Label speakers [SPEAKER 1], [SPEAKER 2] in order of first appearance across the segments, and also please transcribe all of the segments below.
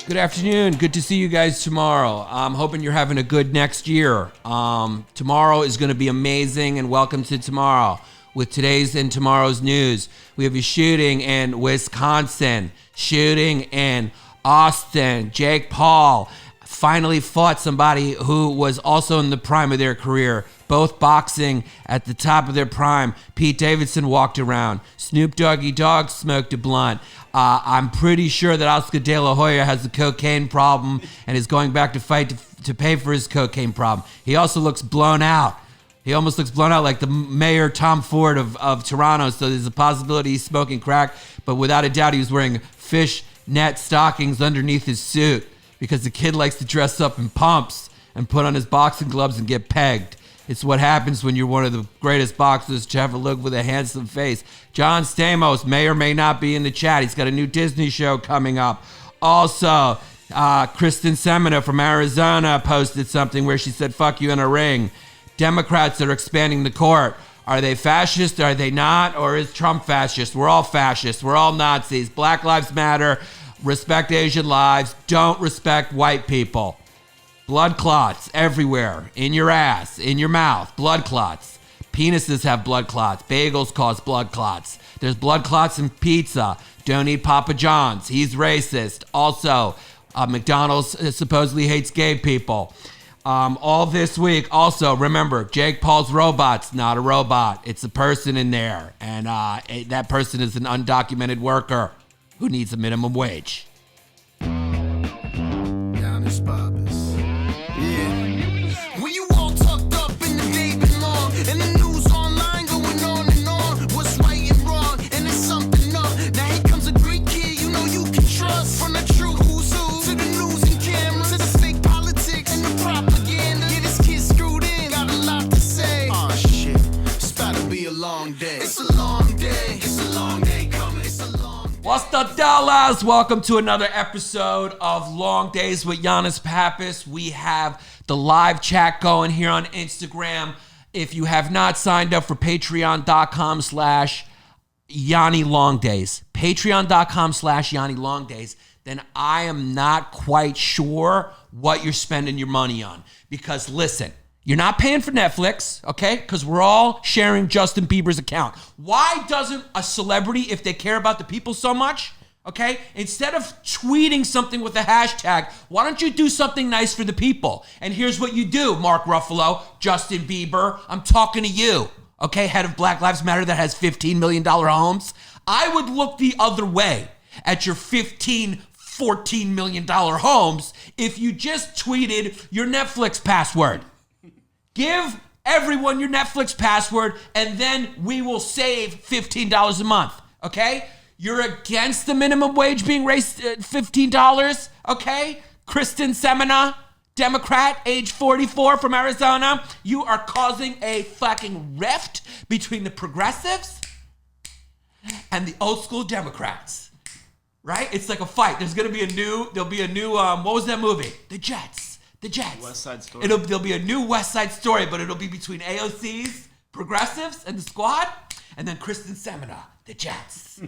[SPEAKER 1] Good afternoon. Good to see you guys tomorrow. I'm hoping you're having a good next year. Tomorrow is going to be amazing, and welcome to tomorrow. With today's and tomorrow's news, we have a shooting in Wisconsin, shooting in Austin. Jake Paul finally fought somebody who was also in the prime of their career, both boxing at the top of their prime. Pete Davidson walked around. Snoop Doggy Dogg smoked a blunt. I'm pretty sure that Oscar De La Hoya has a cocaine problem and is going back to fight to pay for his cocaine problem. He also looks blown out. He almost looks blown out like the mayor Tom Ford of Toronto, so there's a possibility he's smoking crack, but without a doubt he was wearing fish net stockings underneath his suit because the kid likes to dress up in pumps and put on his boxing gloves and get pegged. It's what happens when you're one of the greatest boxers to ever look with a handsome face. John Stamos may or may not be in the chat. He's got a new Disney show coming up. Also, Kristen Semina from Arizona posted something where she said, fuck you in a ring. Democrats that are expanding the court. Are they fascist? Are they not? Or is Trump fascist? We're all fascists. We're all Nazis. Black Lives Matter. Respect Asian lives. Don't respect white people. Blood clots everywhere. In your ass. In your mouth. Blood clots. Penises have blood clots. Bagels cause blood clots. There's blood clots in pizza. Don't eat Papa John's. He's racist. Also, McDonald's supposedly hates gay people. All this week. Also, remember, Jake Paul's robot's not a robot. It's a person in there. And that person is an undocumented worker who needs a minimum wage.
[SPEAKER 2] Yannis Pappas. Yeah. When you all tucked up in the day long, and the news online going on and on, what's right and wrong, and it's something up. Now here comes a great kid you know you can trust. From the true who's who to the news and cameras to the fake politics and the propaganda. Yeah, this kid's screwed in, got a lot to say. Oh shit, it's about to be a long day. It's a long day. It's a long day coming. It's a long day.
[SPEAKER 1] What's the dollars? Welcome to another episode of Long Days with Yannis Pappas. We have the live chat going here on Instagram. If you have not signed up for patreon.com/Yanni LongDays, patreon.com/Yanni LongDays, then I am not quite sure what you're spending your money on. Because listen, you're not paying for Netflix, okay? Because we're all sharing Justin Bieber's account. Why doesn't a celebrity, if they care about the people so much, okay, instead of tweeting something with a hashtag, why don't you do something nice for the people? And here's what you do, Mark Ruffalo, Justin Bieber, I'm talking to you, okay, head of Black Lives Matter that has $15 million homes. I would look the other way at your $14 million homes if you just tweeted your Netflix password. Give everyone your Netflix password, and then we will save $15 a month, okay? You're against the minimum wage being raised $15, okay? Kristen Semina, Democrat, age 44 from Arizona. You are causing a fucking rift between the progressives and the old school Democrats, right? It's like a fight. There'll be a new, what was that movie? The Jets.
[SPEAKER 3] West Side Story.
[SPEAKER 1] There'll be a new West Side Story, but it'll be between AOCs, progressives, and the squad, and then Kristen Semina, the Jets.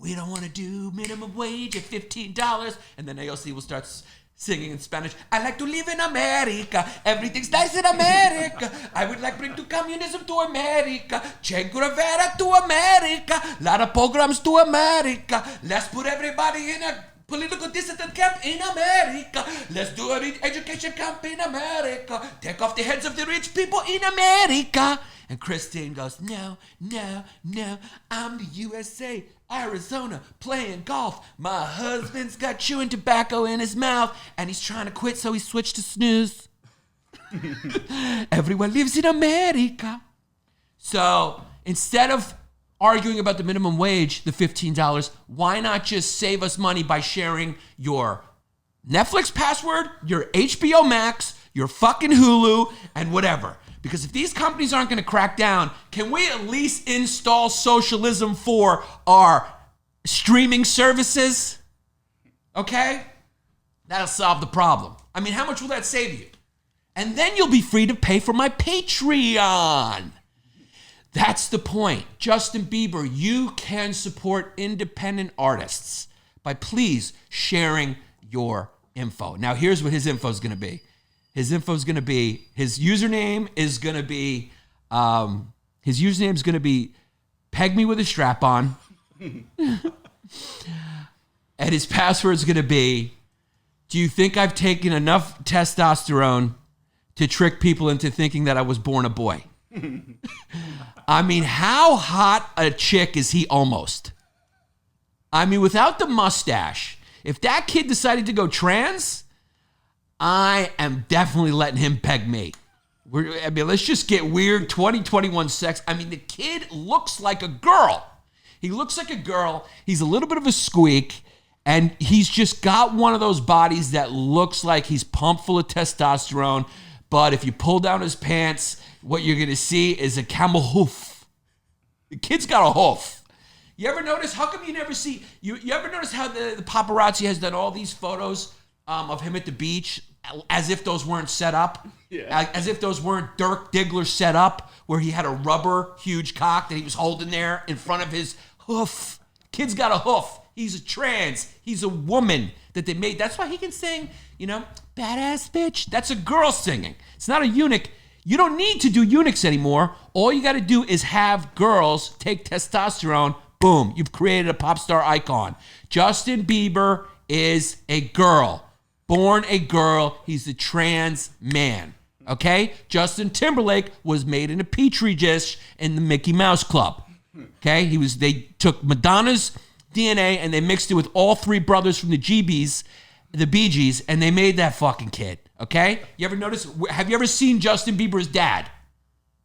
[SPEAKER 1] We don't want to do minimum wage at $15, and then AOC will start singing in Spanish. I like to live in America. Everything's nice in America. I would like to bring to communism to America. Che Guevara to America. Lot of programs to America. Let's put everybody in a political dissident camp in America. Let's do an education camp in America. Take off the heads of the rich people in America. And Christine goes, no, I'm the USA, Arizona, playing golf. My husband's got chewing tobacco in his mouth, and he's trying to quit, so he switched to snooze. Everyone lives in America. So instead of arguing about the minimum wage, the $15, why not just save us money by sharing your Netflix password, your HBO Max, your fucking Hulu, and whatever? Because if these companies aren't going to crack down, can we at least install socialism for our streaming services? Okay? That'll solve the problem. I mean, how much will that save you? And then you'll be free to pay for my Patreon. That's the point. Justin Bieber, you can support independent artists by please sharing your info. Now, here's what his info is going to be. His username is going to be peg me with a strap on. And his password is going to be, do you think I've taken enough testosterone to trick people into thinking that I was born a boy? I mean, how hot a chick is he almost? I mean, without the mustache, if that kid decided to go trans, I am definitely letting him peg me. Let's just get weird. 2021 sex. I mean, the kid looks like a girl. He looks like a girl. He's a little bit of a squeak. And he's just got one of those bodies that looks like he's pumped full of testosterone. But if you pull down his pants, what you're going to see is a camel hoof. The kid's got a hoof. You ever notice, how come you never see, you ever notice how the paparazzi has done all these photos of him at the beach as if those weren't set up? Yeah. As if those weren't Dirk Diggler set up, where he had a rubber huge cock that he was holding there in front of his hoof. Kid's got a hoof. He's a trans. He's a woman that they made. That's why he can sing, badass bitch. That's a girl singing. It's not a eunuch. You don't need to do eunuchs anymore. All you got to do is have girls take testosterone. Boom. You've created a pop star icon. Justin Bieber is a girl. Born a girl. He's a trans man. Okay? Justin Timberlake was made in a petri dish in the Mickey Mouse Club. Okay? They took Madonna's DNA and they mixed it with all three brothers from the Bee Gees, and they made that fucking kid. Okay? You ever notice? Have you ever seen Justin Bieber's dad?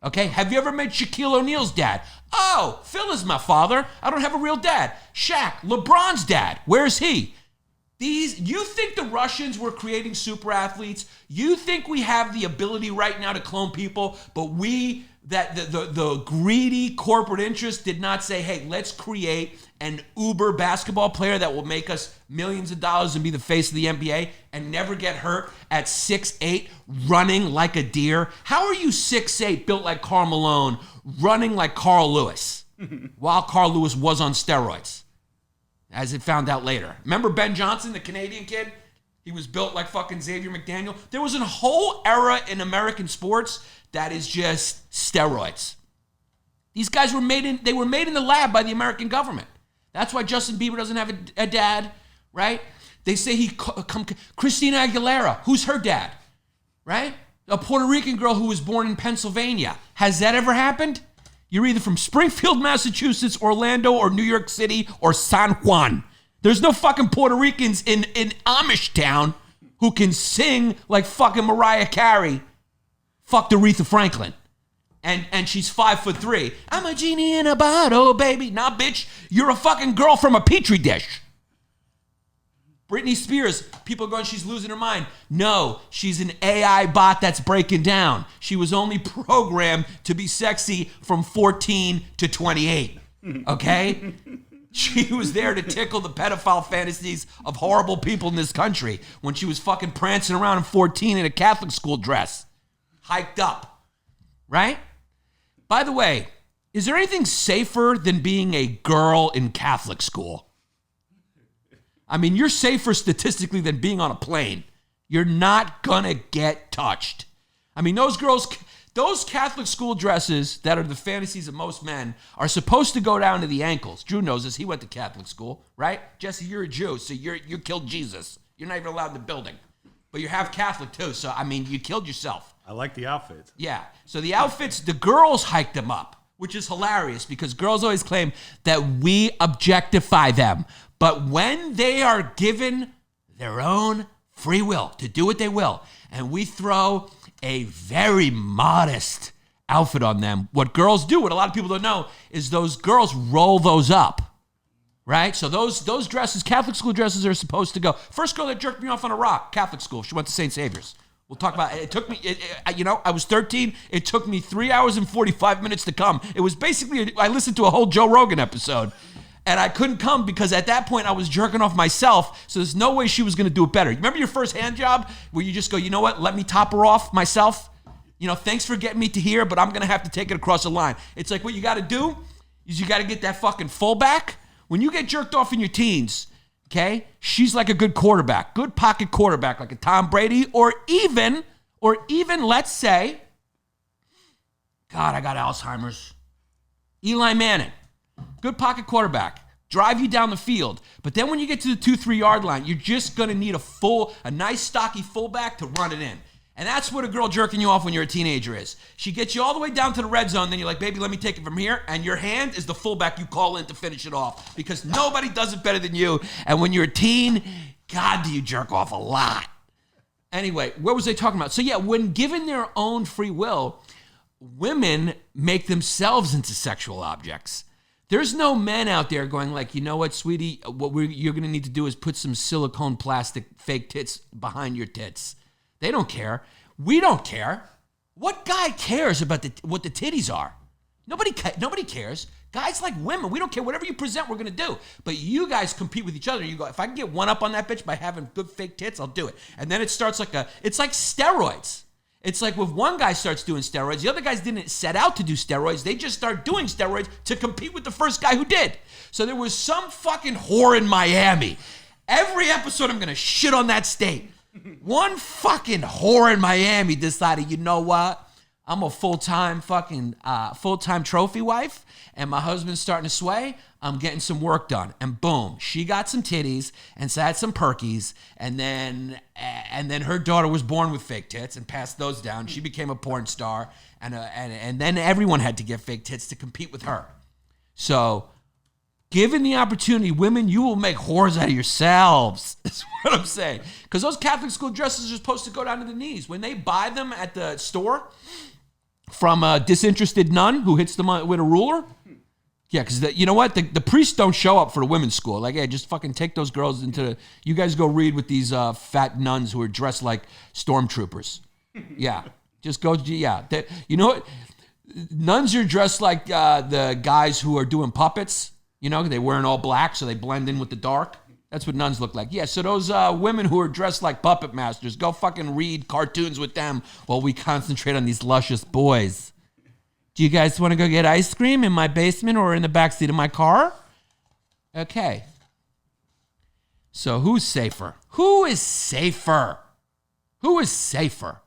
[SPEAKER 1] Okay? Have you ever met Shaquille O'Neal's dad? Oh, Phil is my father. I don't have a real dad. Shaq, LeBron's dad. Where's he? You think the Russians were creating super athletes? You think we have the ability right now to clone people, but the greedy corporate interest did not say, hey, let's create an uber basketball player that will make us millions of dollars and be the face of the NBA and never get hurt at 6'8", running like a deer? How are you 6'8", built like Karl Malone, running like Carl Lewis, while Carl Lewis was on steroids, as it found out later? Remember Ben Johnson, the Canadian kid? He was built like fucking Xavier McDaniel. There was a whole era in American sports that is just steroids. These guys were made in the lab by the American government. That's why Justin Bieber doesn't have a dad, right? They say Christina Aguilera, who's her dad, right? A Puerto Rican girl who was born in Pennsylvania. Has that ever happened? You're either from Springfield, Massachusetts, Orlando, or New York City, or San Juan. There's no fucking Puerto Ricans in Amish town who can sing like fucking Mariah Carey. Fucked Aretha Franklin. And she's 5'3". I'm a genie in a bottle, baby. Nah, bitch, you're a fucking girl from a petri dish. Britney Spears, people are going, she's losing her mind. No, she's an AI bot that's breaking down. She was only programmed to be sexy from 14 to 28. Okay? She was there to tickle the pedophile fantasies of horrible people in this country when she was fucking prancing around in 14 in a Catholic school dress. Hiked up. Right? By the way, is there anything safer than being a girl in Catholic school? I mean, you're safer statistically than being on a plane. You're not gonna get touched. I mean, those Catholic school dresses that are the fantasies of most men are supposed to go down to the ankles. Drew knows this. He went to Catholic school, right? Jesse, you're a Jew, so you killed Jesus. You're not even allowed in the building. But you're half Catholic too, so I mean, you killed yourself.
[SPEAKER 4] I like the outfits.
[SPEAKER 1] Yeah. So the outfits, the girls hiked them up, which is hilarious because girls always claim that we objectify them. But when they are given their own free will to do what they will, and we throw a very modest outfit on them, what girls do, what a lot of people don't know, is those girls roll those up. Right? So those dresses, Catholic school dresses, are supposed to go. First girl that jerked me off on a rock, Catholic school. She went to St. Xavier's. We'll talk about it. It took me, I was 13. It took me 3 hours and 45 minutes to come. It was basically, I listened to a whole Joe Rogan episode, and I couldn't come because at that point I was jerking off myself, so there's no way she was going to do it better. Remember your first hand job where you just go, you know what, let me top her off myself? Thanks for getting me to here, but I'm going to have to take it across the line. It's like what you got to do is you got to get that fucking fullback. When you get jerked off in your teens, okay? She's like a good quarterback, good pocket quarterback, like a Tom Brady, or even, let's say, God, I got Alzheimer's. Eli Manning, good pocket quarterback, drive you down the field. But then when you get to the 2-3 yard line, you're just gonna need a nice stocky fullback to run it in. And that's what a girl jerking you off when you're a teenager is. She gets you all the way down to the red zone, then you're like, baby, let me take it from here. And your hand is the fullback you call in to finish it off because nobody does it better than you. And when you're a teen, God, do you jerk off a lot. Anyway, what was I talking about? So yeah, when given their own free will, women make themselves into sexual objects. There's no men out there going like, you know what, sweetie, you're going to need to do is put some silicone plastic fake tits behind your tits. They don't care. We don't care. What guy cares about what the titties are? Nobody cares. Guys like women, we don't care. Whatever you present, we're going to do. But you guys compete with each other. You go, if I can get one up on that bitch by having good fake tits, I'll do it. And then it starts it's like steroids. It's like if one guy starts doing steroids, the other guys didn't set out to do steroids. They just start doing steroids to compete with the first guy who did. So there was some fucking whore in Miami. Every episode I'm going to shit on that state. One fucking whore in Miami decided, you know what? I'm a full-time trophy wife, and my husband's starting to sway. I'm getting some work done. And boom, she got some titties and had some perkies, and then her daughter was born with fake tits and passed those down. She became a porn star, and then everyone had to get fake tits to compete with her. So, given the opportunity, women, you will make whores out of yourselves. That's what I'm saying. Because those Catholic school dresses are supposed to go down to the knees. When they buy them at the store from a disinterested nun who hits them with a ruler, yeah, because you know what? The priests don't show up for the women's school. Like, hey, just fucking take those girls you guys go read with these fat nuns who are dressed like stormtroopers. Yeah, just go, yeah. You know what? Nuns are dressed like the guys who are doing puppets. You know, they're wearing all black, so they blend in with the dark. That's what nuns look like. Yeah, so those women who are dressed like puppet masters, go fucking read cartoons with them while we concentrate on these luscious boys. Do you guys want to go get ice cream in my basement or in the backseat of my car? Okay. So who's safer? Who is safer? Who is safer?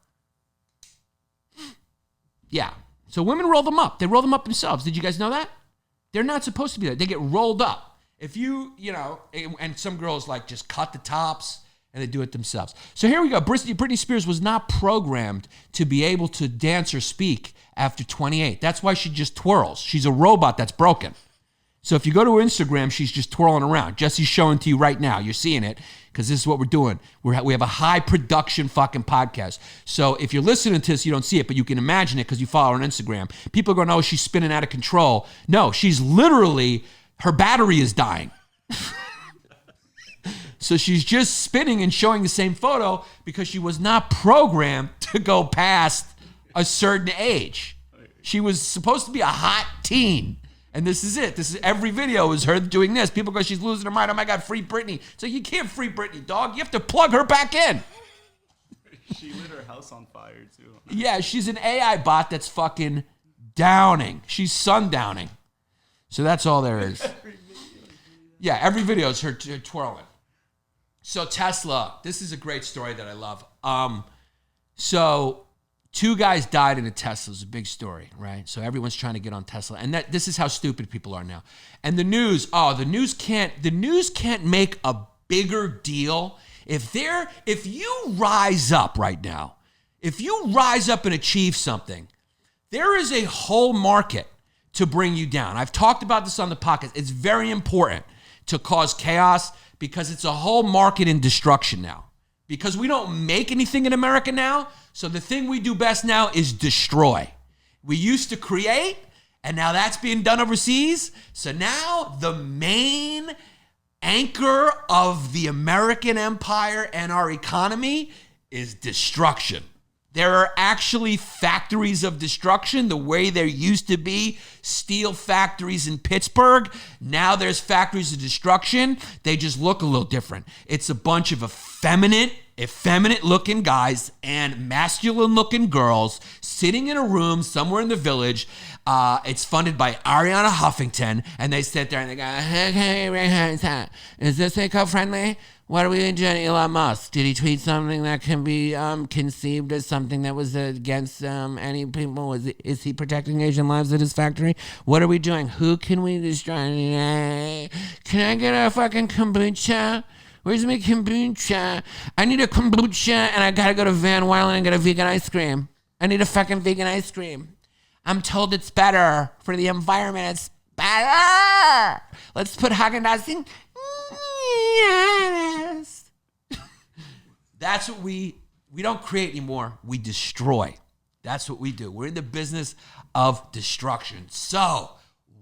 [SPEAKER 1] Yeah. So women roll them up. They roll them up themselves. Did you guys know that? They're not supposed to be that. They get rolled up. If you know, and some girls like just cut the tops and they do it themselves. So here we go. Britney Spears was not programmed to be able to dance or speak after 28. That's why she just twirls. She's a robot that's broken. So if you go to her Instagram, she's just twirling around. Jesse's showing to you right now. You're seeing it because this is what we're doing. We have a high production fucking podcast. So if you're listening to this, you don't see it, but you can imagine it because you follow her on Instagram. People are going, oh, she's spinning out of control. No, she's literally, her battery is dying. So she's just spinning and showing the same photo because she was not programmed to go past a certain age. She was supposed to be a hot teen. And this is it. Every video is her doing this. People go, she's losing her mind. Oh my God, free Britney. So you can't free Britney, dog. You have to plug her back in.
[SPEAKER 3] She lit her house on fire too.
[SPEAKER 1] Yeah, she's an AI bot that's fucking downing. She's sundowning. So that's all there is. Yeah, every video is her twirling. So Tesla, this is a great story that I love. So 2 guys died in a Tesla. It's a big story, right? So everyone's trying to get on Tesla. And this is how stupid people are now. And the news can't make a bigger deal. If you rise up right now, if you rise up and achieve something, there is a whole market to bring you down. I've talked about this on the podcast. It's very important to cause chaos because it's a whole market in destruction now. Because we don't make anything in America now, so the thing we do best now is destroy. We used to create, and now that's being done overseas. So now the main anchor of the American empire and our economy is destruction. There are actually factories of destruction the way there used to be steel factories in Pittsburgh. Now there's factories of destruction. They just look a little different. It's a bunch of effeminate effeminate looking guys and masculine looking girls sitting in a room somewhere in the village. It's funded by Ariana Huffington, and they sit there and they go, hey, is this eco-friendly? What are we doing, Elon Musk? Did he tweet something that can be conceived as something that was against any people? Is he protecting Asian lives at his factory? What are we doing? Who can we destroy? Can I get a fucking kombucha? Where's my kombucha? I need a kombucha, and I gotta go to Van Wylen and get a vegan ice cream. I need a fucking vegan ice cream. I'm told it's better for the environment. It's better. Let's put Haagen-Dazs in. Yes. That's what we don't create anymore. We destroy. That's what we do. We're in the business of destruction. So,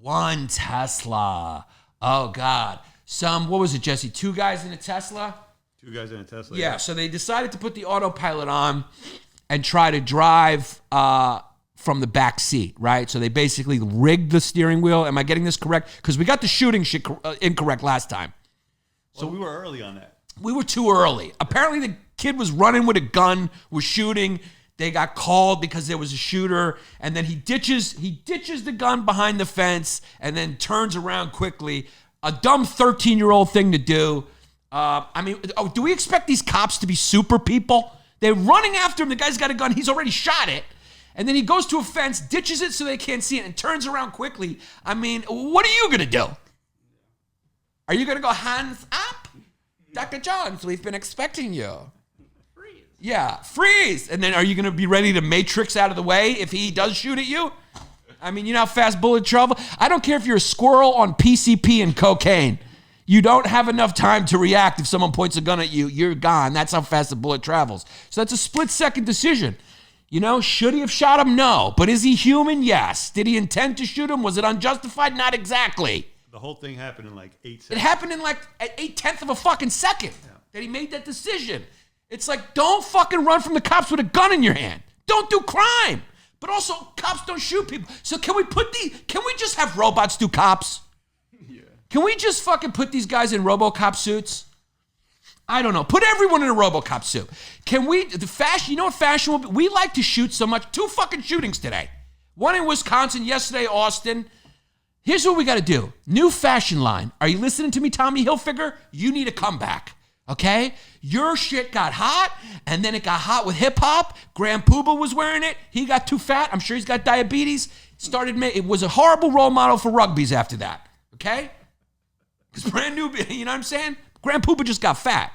[SPEAKER 1] one Tesla. Oh, God. What was it, Jesse? 2 guys in a Tesla?
[SPEAKER 3] 2 guys in a Tesla.
[SPEAKER 1] Yeah, so they decided to put the autopilot on and try to drive from the back seat, right? So they basically rigged the steering wheel. Am I getting this correct? Because we got the shooting shit incorrect last time.
[SPEAKER 3] So we were early on that.
[SPEAKER 1] We were too early. Apparently the kid was running with a gun, was shooting. They got called because there was a shooter, and then he ditches the gun behind the fence and then turns around quickly. A dumb 13-year-old thing to do. Do we expect these cops to be super people? They're running after him. The guy's got a gun. He's already shot it. And then he goes to a fence, ditches it so they can't see it, and turns around quickly. I mean, what are you going to do? Are you going to go hands up? Dr. Jones, we've been expecting you.
[SPEAKER 3] Freeze.
[SPEAKER 1] Yeah, freeze. And then are you going to be ready to matrix out of the way if he does shoot at you? I mean, you know how fast bullet travel? I don't care if you're a squirrel on PCP and cocaine. You don't have enough time to react if someone points a gun at you. You're gone. That's how fast the bullet travels. So that's a split-second decision. You know, should he have shot him? No. But is he human? Yes. Did he intend to shoot him? Was it unjustified? Not exactly.
[SPEAKER 3] The whole thing happened in like 8 seconds.
[SPEAKER 1] It happened in like 8/10 of a fucking second that he made that decision. It's like, don't fucking run from the cops with a gun in your hand. Don't do crime. But also, cops don't shoot people. So can we just have robots do cops?
[SPEAKER 3] Yeah.
[SPEAKER 1] Can we just fucking put these guys in RoboCop suits? I don't know. Put everyone in a RoboCop suit. Can we, you know what fashion will be? We like to shoot so much. 2 fucking shootings today. One in Wisconsin, yesterday, Austin. Here's what we got to do. New fashion line. Are you listening to me, Tommy Hilfiger? You need a comeback, okay? Your shit got hot, and then it got hot with hip-hop. Grand Poobah was wearing it. He got too fat. I'm sure he's got diabetes. It was a horrible role model for rugbies after that, okay? Because brand new, you know what I'm saying? Grand Poobah just got fat.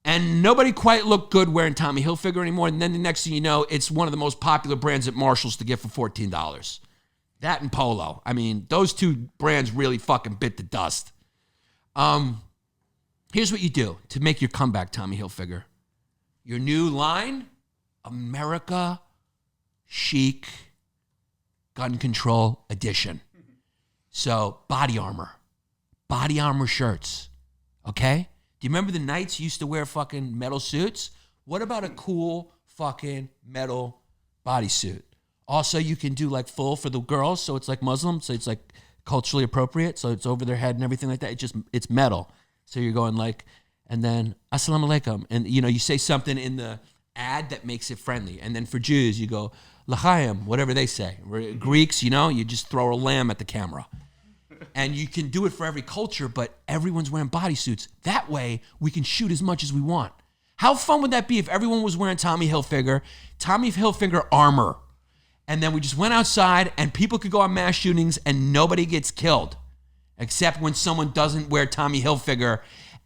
[SPEAKER 1] And nobody quite looked good wearing Tommy Hilfiger anymore. And then the next thing you know, it's one of the most popular brands at Marshall's to get for $14. That and Polo. I mean, those 2 brands really fucking bit the dust. Here's what you do to make your comeback, Tommy Hilfiger. Your new line, America Chic Gun Control Edition. So, body armor shirts, okay? Do you remember the Knights used to wear fucking metal suits? What about a cool fucking metal bodysuit? Also, you can do like full for the girls, so it's like Muslim, so it's like culturally appropriate, so it's over their head and everything like that. It's metal. So you're going like, and then Assalamu alaikum, and you know, you say something in the ad that makes it friendly. And then for Jews, you go l'chaim, whatever they say. Greeks, you know, you just throw a lamb at the camera. And you can do it for every culture, but everyone's wearing bodysuits. That way, we can shoot as much as we want. How fun would that be if everyone was wearing Tommy Hilfiger armor? And then we just went outside and people could go on mass shootings and nobody gets killed. Except when someone doesn't wear Tommy Hilfiger.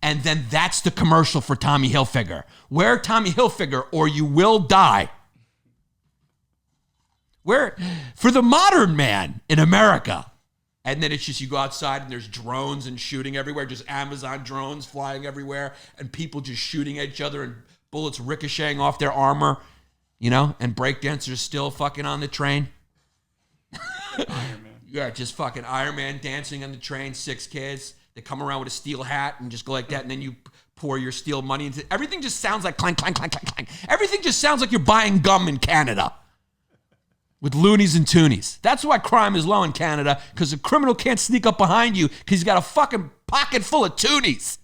[SPEAKER 1] And then that's the commercial for Tommy Hilfiger. Wear Tommy Hilfiger or you will die. For the modern man in America. And then it's just you go outside and there's drones and shooting everywhere. Just Amazon drones flying everywhere. And people just shooting at each other and bullets ricocheting off their armor. You know, and breakdancers still fucking on the train.
[SPEAKER 3] Iron Man.
[SPEAKER 1] Yeah, just fucking Iron Man dancing on the train, 6 kids. They come around with a steel hat and just go like that, and then you pour your steel money into it. Everything just sounds like clank, clank, clank, clank, clank. Everything just sounds like you're buying gum in Canada with loonies and toonies. That's why crime is low in Canada, because a criminal can't sneak up behind you because he's got a fucking pocket full of toonies.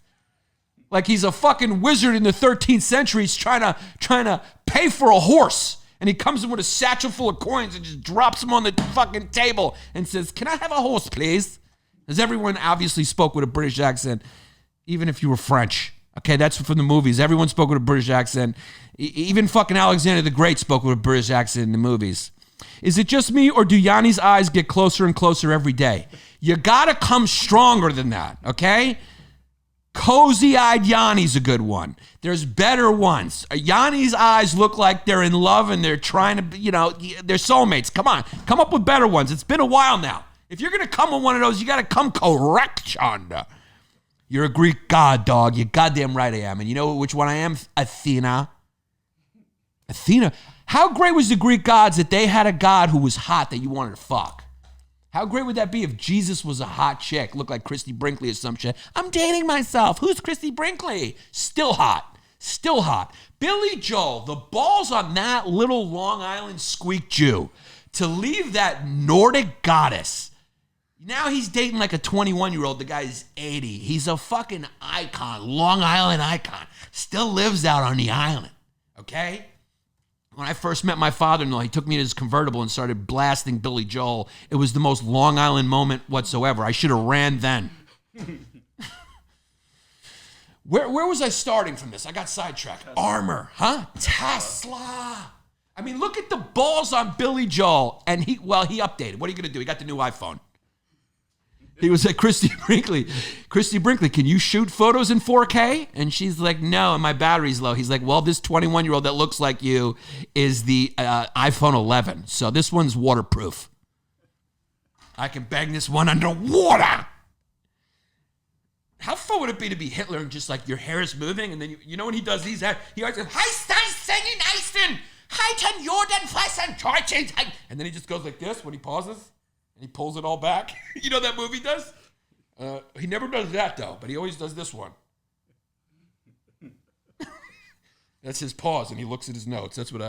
[SPEAKER 1] Like he's a fucking wizard in the 13th century. He's trying to pay for a horse. And he comes in with a satchel full of coins and just drops them on the fucking table and says, "Can I have a horse, please?" Because everyone obviously spoke with a British accent, even if you were French. Okay, that's from the movies. Everyone spoke with a British accent. Even fucking Alexander the Great spoke with a British accent in the movies. Is it just me, or do Yanni's eyes get closer and closer every day? You gotta come stronger than that, okay? Cozy-eyed Yanni's a good one. There's better ones. Yanni's eyes look like they're in love and they're trying to, they're soulmates. Come on, come up with better ones. It's been a while now. If you're gonna come with one of those, you gotta come correct, Chanda. You're a Greek god, dog. You're goddamn right I am. And you know which one I am? Athena. Athena. How great was the Greek gods that they had a god who was hot that you wanted to fuck? How great would that be if Jesus was a hot chick, looked like Christy Brinkley or some shit? I'm dating myself. Who's Christy Brinkley? Still hot. Still hot. Billy Joel, the balls on that little Long Island squeak Jew to leave that Nordic goddess. Now he's dating like a 21-year-old. The guy's 80. He's a fucking icon, Long Island icon. Still lives out on the island, okay? When I first met my father-in-law, he took me to his convertible and started blasting Billy Joel. It was the most Long Island moment whatsoever. I should have ran then. Where was I starting from this? I got sidetracked. Armor, huh? Tesla. I mean, look at the balls on Billy Joel. And he updated. What are you going to do? He got the new iPhone. He was like, Christy Brinkley, can you shoot photos in 4K? And she's like, no, and my battery's low. He's like, well, this 21-year-old that looks like you is the iPhone 11. So this one's waterproof. I can bang this one underwater. How fun would it be to be Hitler and just like your hair is moving? And then, you know when he does these, he always goes, Eisten, Heiten, Jordan, Fressen, Torchen. And then he just goes like this when he pauses. He pulls it all back. You know that movie does? He never does that, though, but he always does this one. That's his pause, and he looks at his notes. That's what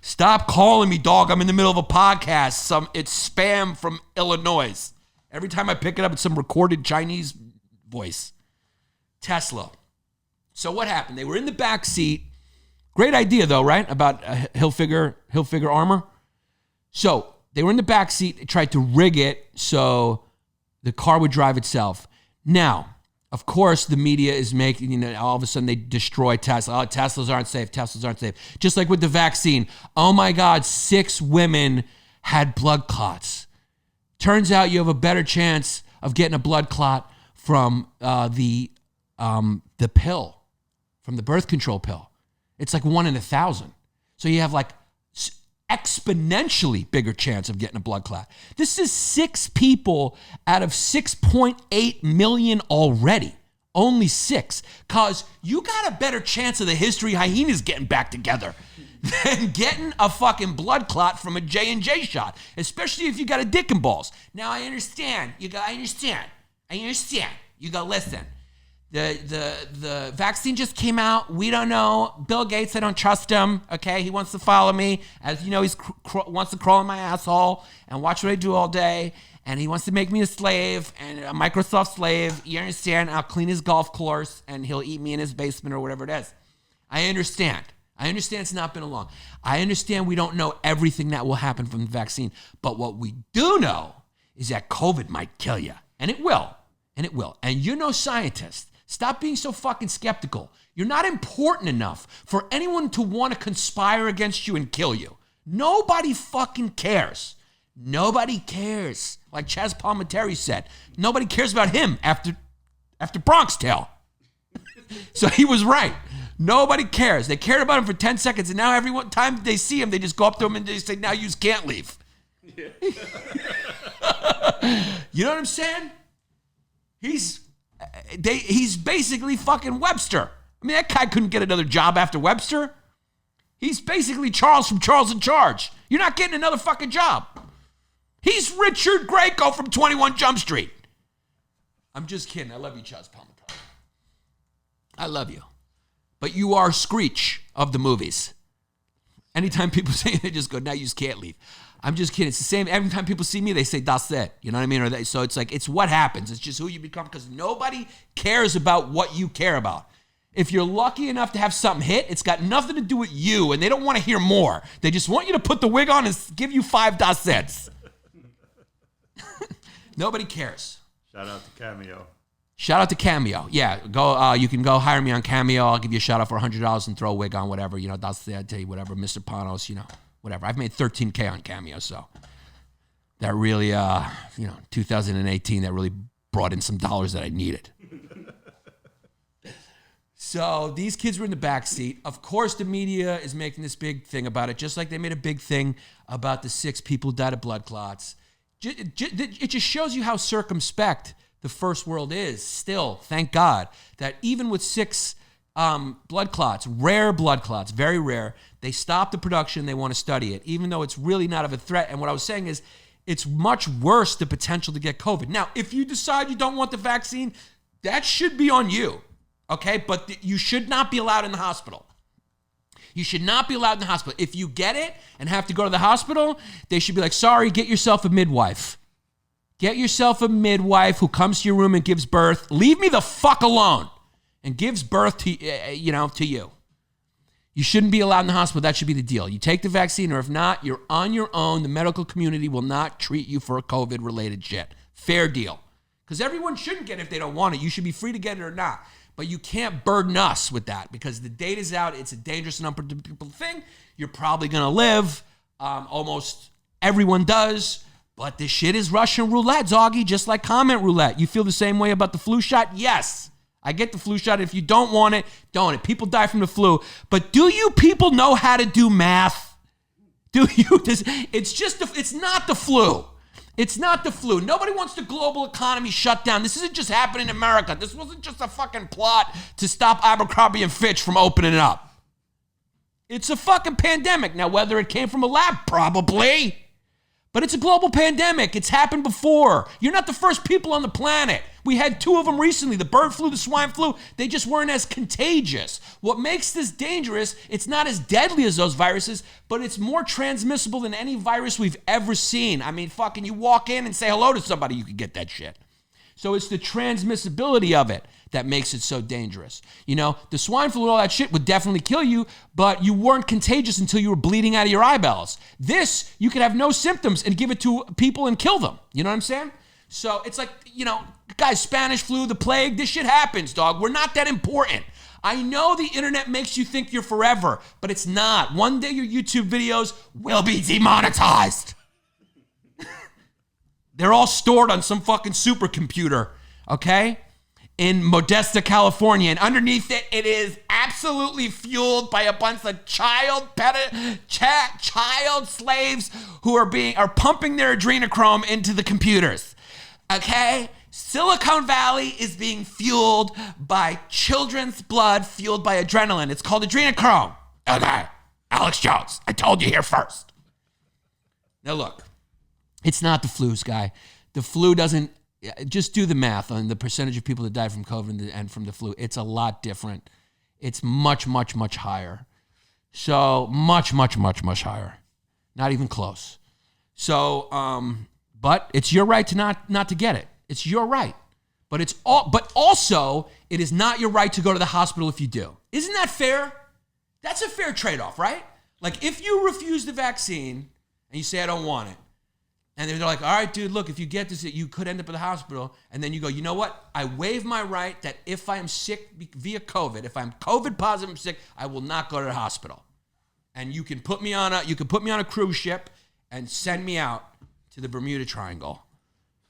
[SPEAKER 1] Stop calling me, dog. I'm in the middle of a podcast. It's spam from Illinois. Every time I pick it up, it's some recorded Chinese voice. Tesla. So what happened? They were in the back seat. Great idea, though, right? About Hilfiger armor. So they were in the back seat. They tried to rig it so the car would drive itself. Now, of course, the media is making, all of a sudden they destroy Tesla. Oh, Teslas aren't safe. Teslas aren't safe. Just like with the vaccine. Oh my God, 6 women had blood clots. Turns out you have a better chance of getting a blood clot from the pill, from the birth control pill. It's like 1 in 1,000. So you have like exponentially bigger chance of getting a blood clot. This is 6 people out of 6.8 million already. Only 6. Because you got a better chance of the history hyenas getting back together than getting a fucking blood clot from a J&J shot. Especially if you got a dick and balls. Now I understand. You got listen. The vaccine just came out. We don't know. Bill Gates, I don't trust him. Okay, he wants to follow me. As you know, he wants to crawl in my asshole and watch what I do all day. And he wants to make me a slave and a Microsoft slave. You understand? I'll clean his golf course and he'll eat me in his basement or whatever it is. I understand. It's not been long. I understand we don't know everything that will happen from the vaccine. But what we do know is that COVID might kill you. And it will. And you're no scientist. Stop being so fucking skeptical. You're not important enough for anyone to want to conspire against you and kill you. Nobody fucking cares. Nobody cares. Like Chaz Palminteri said, nobody cares about him after Bronx Tale. So he was right. Nobody cares. They cared about him for 10 seconds, and now every time they see him, they just go up to him and they say, now you can't leave. Yeah. You know what I'm saying? He's basically fucking Webster. I mean, that guy couldn't get another job after Webster. He's basically Charles from Charles in Charge. You're not getting another fucking job. He's Richard Grieco from 21 Jump Street. I'm just kidding. I love you, Charles Palminteri. I love you. But you are Screech of the movies. Anytime people say it, they just go, now you just can't leave. I'm just kidding. It's the same. Every time people see me, they say, that's it. You know what I mean? So it's like, it's what happens. It's just who you become because nobody cares about what you care about. If you're lucky enough to have something hit, it's got nothing to do with you, and they don't want to hear more. They just want you to put the wig on and give you 5 cents. Nobody cares.
[SPEAKER 3] Shout out to Cameo.
[SPEAKER 1] Shout out to Cameo. Yeah, go. You can go hire me on Cameo. I'll give you a shout out for $100 and throw a wig on, whatever. You know, that's the, I tell you, whatever. Mr. Panos, you know, whatever. I've made $13K on Cameo, so that really, 2018, that really brought in some dollars that I needed. So these kids were in the backseat. Of course, the media is making this big thing about it, just like they made a big thing about the 6 people who died of blood clots. It just shows you how circumspect the first world is still, thank God, that even with 6 blood clots, rare blood clots, very rare, they stop the production, they want to study it, even though it's really not of a threat. And what I was saying is, it's much worse, the potential to get COVID. Now, if you decide you don't want the vaccine, that should be on you, okay? But you should not be allowed in the hospital. You should not be allowed in the hospital. If you get it and have to go to the hospital, they should be like, sorry, get yourself a midwife. Get yourself a midwife who comes to your room and gives birth. Leave me the fuck alone. And gives birth to you. You shouldn't be allowed in the hospital. That should be the deal. You take the vaccine, or if not, you're on your own. The medical community will not treat you for COVID-related shit. Fair deal. Because everyone shouldn't get it if they don't want it. You should be free to get it or not. But you can't burden us with that because the data's out. It's a dangerous and unpredictable thing. You're probably going to live. Almost everyone does. But this shit is Russian roulette, Zoggy, just like comment roulette. You feel the same way about the flu shot? Yes. I get the flu shot. If you don't want it, don't it. People die from the flu. But do you people know how to do math? Do you? It's not the flu. It's not the flu. Nobody wants the global economy shut down. This isn't just happening in America. This wasn't just a fucking plot to stop Abercrombie and Fitch from opening up. It's a fucking pandemic. Now, whether it came from a lab, probably. But it's a global pandemic. It's happened before. You're not the first people on the planet. We had 2 of them recently, the bird flu, the swine flu. They just weren't as contagious. What makes this dangerous, it's not as deadly as those viruses, but it's more transmissible than any virus we've ever seen. I mean, fucking you walk in and say hello to somebody, you could get that shit. So it's the transmissibility of it that makes it so dangerous. You know, the swine flu and all that shit would definitely kill you, but you weren't contagious until you were bleeding out of your eyeballs. This, you could have no symptoms and give it to people and kill them. You know what I'm saying? So it's like, you know, guys, Spanish flu, the plague, this shit happens, dog. We're not that important. I know the internet makes you think you're forever, but it's not. One day your YouTube videos will be demonetized. They're all stored on some fucking supercomputer, okay? In Modesta, California. And underneath it, it is absolutely fueled by a bunch of child slaves who are pumping their adrenochrome into the computers, okay? Silicon Valley is being fueled by children's blood fueled by adrenaline. It's called adrenochrome. Okay, Alex Jones, I told you here first. Now look. It's not the flu's guy. The flu doesn't, just do the math on the percentage of people that die from COVID and from the flu. It's a lot different. It's much, much, much higher. So much, much, much, much higher. Not even close. So, but it's your right to not to get it. It's your right. But also, it is not your right to go to the hospital if you do. Isn't that fair? That's a fair trade-off, right? Like if you refuse the vaccine and you say, I don't want it, and they're like, all right, dude, look, if you get this, you could end up in the hospital. And then you go, you know what? I waive my right that if I am sick via COVID, if I'm COVID positive, I'm sick, I will not go to the hospital. And you can put me on a cruise ship and send me out to the Bermuda Triangle.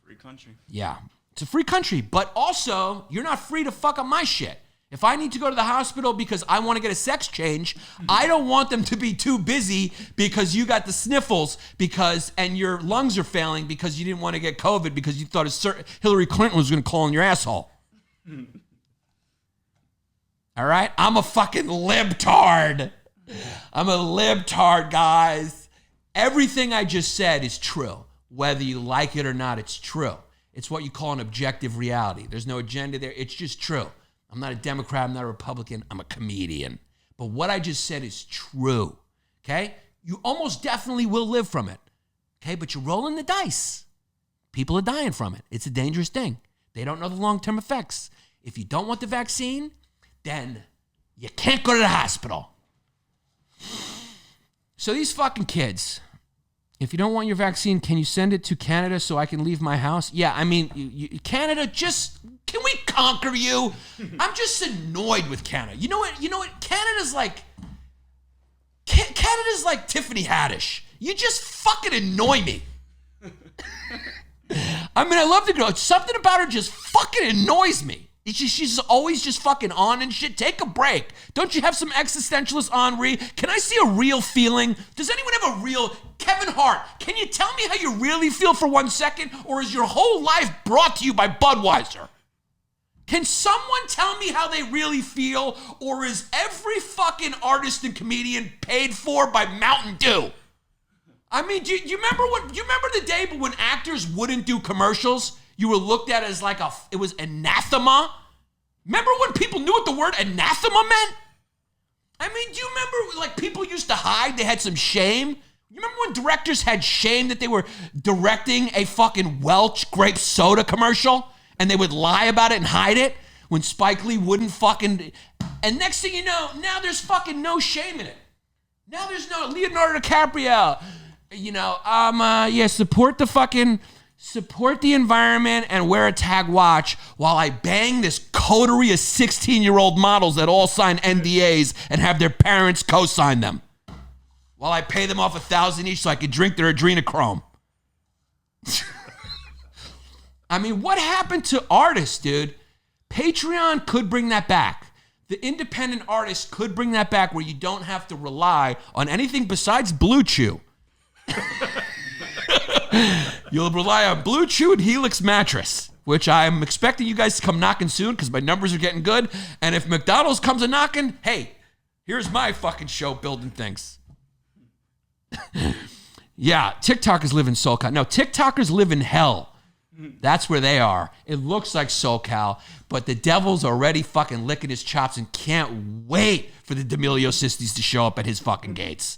[SPEAKER 3] Free country.
[SPEAKER 1] Yeah, it's a free country. But also, you're not free to fuck up my shit. If I need to go to the hospital because I want to get a sex change, I don't want them to be too busy because you got the sniffles and your lungs are failing because you didn't want to get COVID because you thought Hillary Clinton was going to call in your asshole. All right? I'm a fucking libtard. I'm a libtard, guys. Everything I just said is true. Whether you like it or not, it's true. It's what you call an objective reality. There's no agenda there. It's just true. I'm not a Democrat, I'm not a Republican, I'm a comedian. But what I just said is true, okay? You almost definitely will live from it. Okay, but you're rolling the dice. People are dying from it. It's a dangerous thing. They don't know the long-term effects. If you don't want the vaccine, then you can't go to the hospital. So these fucking kids, if you don't want your vaccine, can you send it to Canada so I can leave my house? Yeah, I mean, Canada, can we conquer you? I'm just annoyed with Canada. You know what? Canada's like Tiffany Haddish. You just fucking annoy me. I mean, I love the girl. Something about her just fucking annoys me. She's always just fucking on and shit. Take a break. Don't you have some existentialist Henri? Can I see a real feeling? Does anyone have a real... Kevin Hart, can you tell me how you really feel for 1 second? Or is your whole life brought to you by Budweiser? Can someone tell me how they really feel? Or is every fucking artist and comedian paid for by Mountain Dew? I mean, do you remember the day when actors wouldn't do commercials? You were looked at as like it was anathema. Remember when people knew what the word anathema meant? I mean, do you remember like people used to hide? They had some shame. You remember when directors had shame that they were directing a fucking Welch grape soda commercial and they would lie about it and hide it when Spike Lee wouldn't fucking... And next thing you know, now there's fucking no shame in it. Now there's no Leonardo DiCaprio. Support the environment and wear a tag watch while I bang this coterie of 16-year-old models that all sign NDAs and have their parents co-sign them. While I pay them off $1,000 each so I can drink their adrenochrome. I mean, what happened to artists, dude? Patreon could bring that back. The independent artist could bring that back where you don't have to rely on anything besides Blue Chew. You'll rely on Blue Chew and Helix mattress, which I'm expecting you guys to come knocking soon because my numbers are getting good. And if McDonald's comes a knocking, hey, here's my fucking show building things. Yeah, TikTokers live in SoCal. No, TikTokers live in hell. That's where they are. It looks like SoCal, but the devil's already fucking licking his chops and can't wait for the D'Amelio sisters to show up at his fucking gates.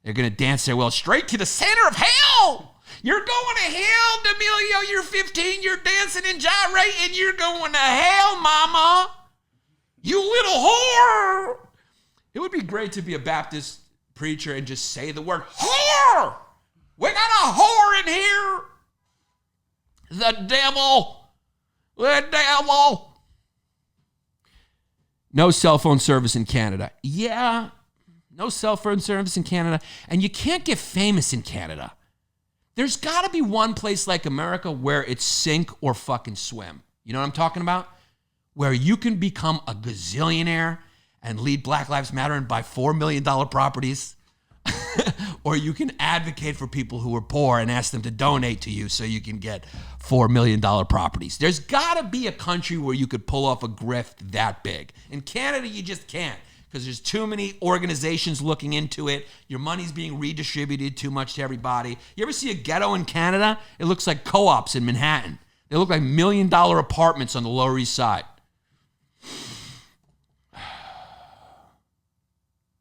[SPEAKER 1] They're going to dance their way straight to the center of hell. You're going to hell, D'Amelio. You're 15. You're dancing and gyrating. You're going to hell, mama. You little whore. It would be great to be a Baptist preacher and just say the word whore. We got a whore in here. The devil. The devil. No cell phone service in Canada. Yeah. No cell phone service in Canada. And you can't get famous in Canada. There's got to be one place like America where it's sink or fucking swim. You know what I'm talking about? Where you can become a gazillionaire and lead Black Lives Matter and buy $4 million properties. Or you can advocate for people who are poor and ask them to donate to you so you can get $4 million properties. There's got to be a country where you could pull off a grift that big. In Canada, you just can't. Because there's too many organizations looking into it. Your money's being redistributed too much to everybody. You ever see a ghetto in Canada? It looks like co-ops in Manhattan. They look like $1 million apartments on the Lower East Side.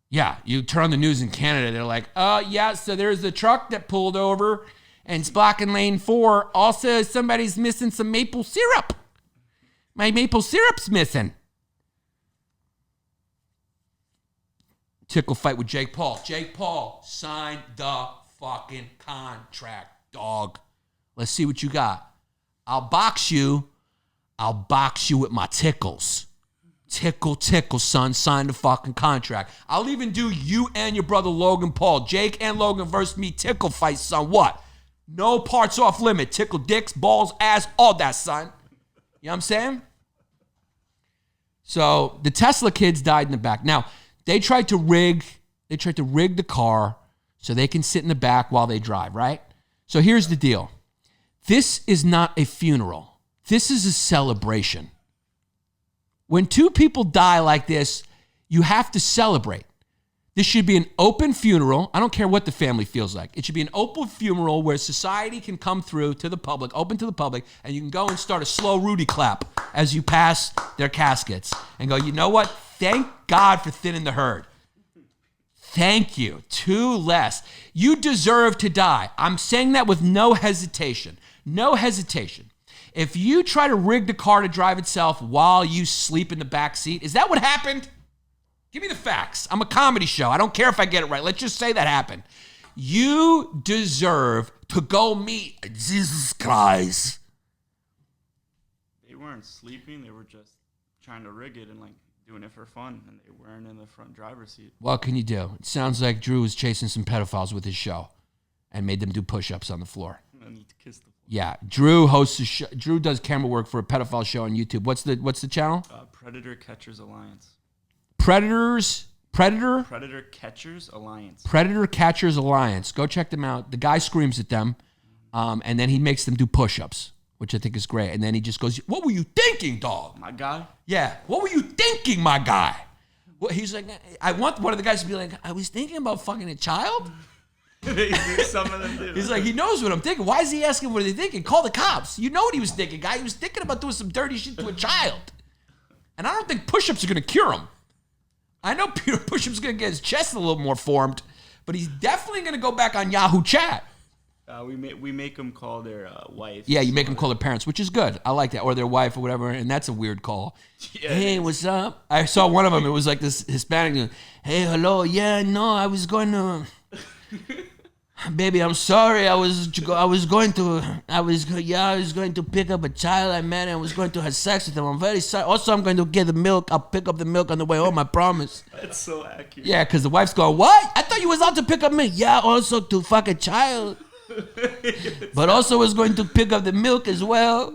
[SPEAKER 1] Yeah, you turn on the news in Canada, they're like, yeah, so there's a truck that pulled over and it's blocking lane 4. Also, somebody's missing some maple syrup. My maple syrup's missing. Tickle fight with Jake Paul. Jake Paul, sign the fucking contract, dog. Let's see what you got. I'll box you. I'll box you with my tickles. Tickle, tickle, son. Sign the fucking contract. I'll even do you and your brother Logan Paul. Jake and Logan versus me. Tickle fight, son. What? No parts off limit. Tickle dicks, balls, ass, all that, son. You know what I'm saying? So the Tesla kids died in the back. Now, they tried to rig the car so they can sit in the back while they drive, right? So here's the deal. This is not a funeral. This is a celebration. When two people die like this, you have to celebrate. This should be an open funeral. I don't care what the family feels like. It should be an open funeral where society can come through to the public, open to the public, and you can go and start a slow Rudy clap as you pass their caskets and go, you know what? Thank God for thinning the herd. Thank you. 2 less. You deserve to die. I'm saying that with no hesitation. No hesitation. If you try to rig the car to drive itself while you sleep in the back seat, is that what happened? Give me the facts. I'm a comedy show. I don't care if I get it right. Let's just say that happened. You deserve to go meet Jesus Christ.
[SPEAKER 3] They weren't sleeping. They were just trying to rig it and like doing it for fun, and they weren't in the front driver's seat.
[SPEAKER 1] What can you do? It sounds like Drew was chasing some pedophiles with his show and made them do push-ups on the floor.
[SPEAKER 3] I need to kiss the floor.
[SPEAKER 1] Yeah, Drew hosts a show. Drew does camera work for a pedophile show on YouTube. What's the channel?
[SPEAKER 3] Predator Catchers Alliance.
[SPEAKER 1] Predator
[SPEAKER 3] Catchers Alliance.
[SPEAKER 1] Predator Catchers Alliance. Go check them out. The guy screams at them, and then he makes them do push-ups, which I think is great. And then he just goes, "What were you thinking, dog?
[SPEAKER 3] My guy?"
[SPEAKER 1] Yeah. What were you thinking, my guy? Well, he's like, I want one of the guys to be like, I was thinking about fucking a child.
[SPEAKER 3] Some of them do.
[SPEAKER 1] He's like, he knows what I'm thinking. Why is he asking what are they thinking? Call the cops. You know what he was thinking, guy. He was thinking about doing some dirty shit to a child. And I don't think push-ups are going to cure him. I know push-ups going to get his chest a little more formed, but he's definitely going to go back on Yahoo Chat.
[SPEAKER 3] We make them call their wife.
[SPEAKER 1] Yeah, you make them call their parents, which is good. I like that. Or their wife or whatever, and that's a weird call. Yeah, hey, what's up? I saw one of them. It was like this Hispanic dude. Hey, hello. Yeah, no, I was going to... Baby, I'm sorry. I was going to pick up a child I met and I was going to have sex with him. I'm very sorry. Also, I'm going to get the milk. I'll pick up the milk on the way home, I promise.
[SPEAKER 3] That's so accurate.
[SPEAKER 1] Yeah, because the wife's going, what? I thought you was out to pick up milk. Yeah, also to fuck a child. But also was going to pick up the milk as well.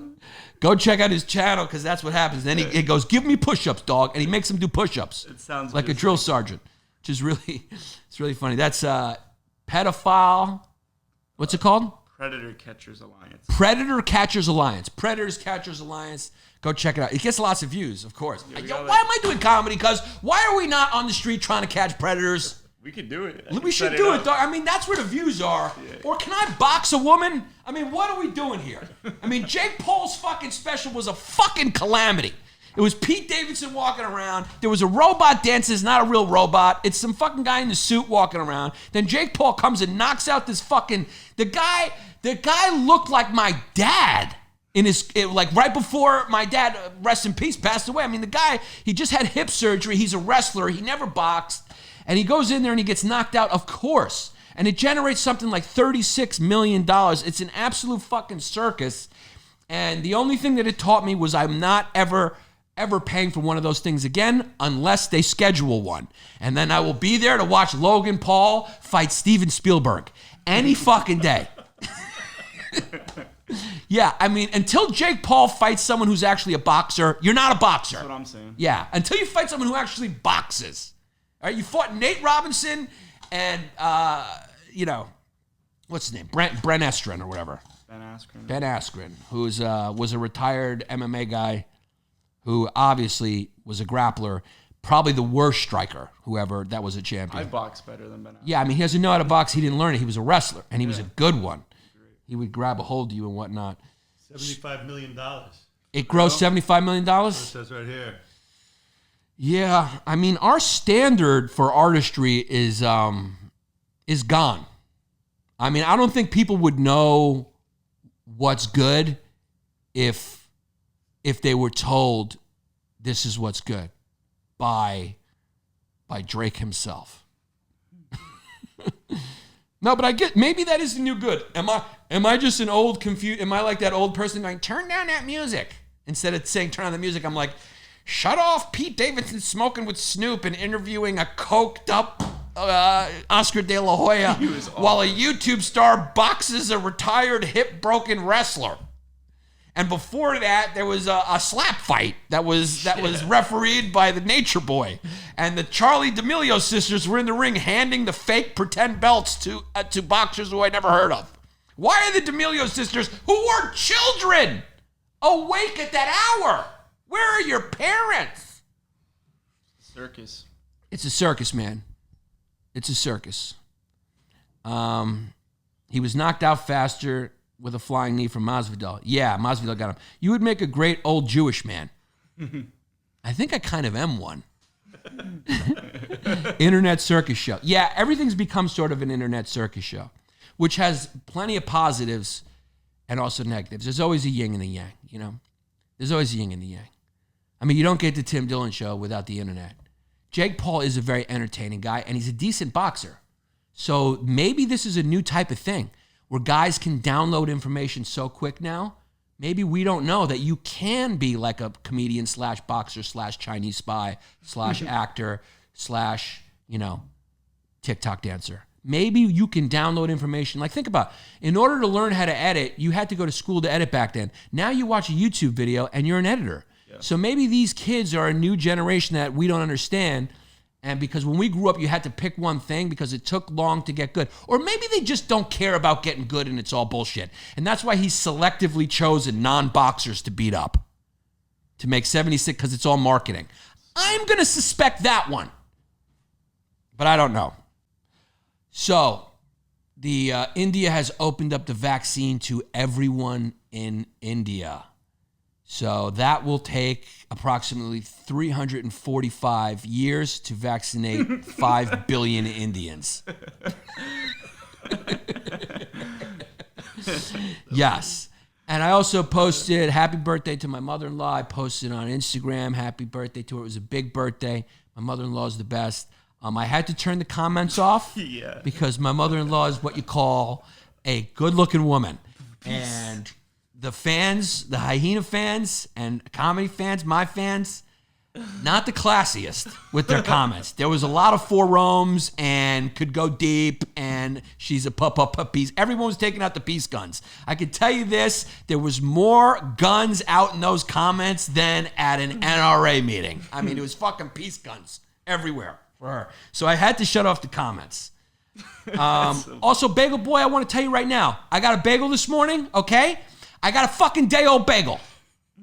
[SPEAKER 1] Go check out his channel because that's what happens. Then he goes, give me push-ups, dog. And he makes him do push-ups.
[SPEAKER 3] It sounds
[SPEAKER 1] like a drill sergeant, which is it's really funny. That's pedophile. What's it called?
[SPEAKER 3] Predator Catchers Alliance.
[SPEAKER 1] Predator Catchers Alliance. Predators Catchers Alliance. Go check it out. It gets lots of views, of course. Why am I doing comedy? Because why are we not on the street trying to catch predators?
[SPEAKER 3] We could do it.
[SPEAKER 1] We should do it, dog. I mean, that's where the views are. Yeah. Or can I box a woman? I mean, what are we doing here? I mean, Jake Paul's fucking special was a fucking calamity. It was Pete Davidson walking around. There was a robot dancer. It's not a real robot. It's some fucking guy in the suit walking around. Then Jake Paul comes and knocks out this fucking... The guy looked like my dad like right before my dad, rest in peace, passed away. I mean, the guy, he just had hip surgery. He's a wrestler. He never boxed. And he goes in there and he gets knocked out, of course. And it generates something like $36 million. It's an absolute fucking circus. And the only thing that it taught me was I'm not ever paying for one of those things again unless they schedule one. And then I will be there to watch Logan Paul fight Steven Spielberg any fucking day. Yeah, I mean, until Jake Paul fights someone who's actually a boxer, you're not a boxer.
[SPEAKER 3] That's what I'm saying.
[SPEAKER 1] Yeah, until you fight someone who actually boxes. All right, you fought Nate Robinson and, what's his name? Brent Askren or whatever. Ben Askren, who was a retired MMA guy who obviously was a grappler, probably the worst striker, whoever that was a champion.
[SPEAKER 3] I box better than Ben Askren.
[SPEAKER 1] Yeah, I mean, he doesn't know how to box. He didn't learn it. He was a wrestler, and he was a good one. He would grab a hold of you and whatnot.
[SPEAKER 4] $75 million.
[SPEAKER 1] It grossed $75 million?
[SPEAKER 4] It says right here.
[SPEAKER 1] Yeah, I mean, our standard for artistry is gone. I mean, I don't think people would know what's good if they were told this is what's good by Drake himself. No, but I get, maybe that is the new good. Am I just an old confused? Am I like that old person going, turn down that music? Instead of saying turn on the music, I'm like, shut off Pete Davidson smoking with Snoop and interviewing a coked up Oscar De La Hoya while a YouTube star boxes a retired hip broken wrestler. And before that, there was a slap fight that was refereed by the Nature Boy, and the Charlie D'Amelio sisters were in the ring handing the fake pretend belts to boxers who I never heard of. Why are the D'Amelio sisters, who were children, awake at that hour? Where are your parents?
[SPEAKER 3] Circus.
[SPEAKER 1] It's a circus, man. It's a circus. He was knocked out faster with a flying knee from Masvidal. Yeah, Masvidal got him. You would make a great old Jewish man. I think I kind of am one. Internet circus show. Yeah, everything's become sort of an internet circus show, which has plenty of positives and also negatives. There's always a yin and a yang, you know? There's always a yin and a yang. I mean, you don't get the Tim Dillon show without the internet. Jake Paul is a very entertaining guy, and he's a decent boxer. So maybe this is a new type of thing where guys can download information so quick now. Maybe we don't know that you can be like a comedian slash boxer slash Chinese spy slash actor slash, you know, TikTok dancer. Maybe you can download information. Like, think about it. In order to learn how to edit, you had to go to school to edit back then. Now you watch a YouTube video and you're an editor. Yeah. So maybe these kids are a new generation that we don't understand. And because when we grew up, you had to pick one thing because it took long to get good. Or maybe they just don't care about getting good and it's all bullshit. And that's why he's selectively chosen non-boxers to beat up, to make 76, because it's all marketing. I'm going to suspect that one, but I don't know. So the India has opened up the vaccine to everyone in India. So that will take approximately 345 years to vaccinate 5 billion Indians. Yes. And I also posted happy birthday to my mother-in-law. I posted on Instagram, happy birthday to her. It was a big birthday. My mother-in-law is the best. I had to turn the comments off because my mother-in-law is what you call a good-looking woman. And the fans, the hyena fans and comedy fans, my fans, not the classiest with their comments. There was a lot of forums and could go deep and she's a piece. Everyone was taking out the peace guns. I can tell you this, there was more guns out in those comments than at an NRA meeting. I mean, it was fucking peace guns everywhere for her. So I had to shut off the comments. Also, Bagel Boy, I want to tell you right now, I got a bagel this morning, okay? I got a fucking day-old bagel.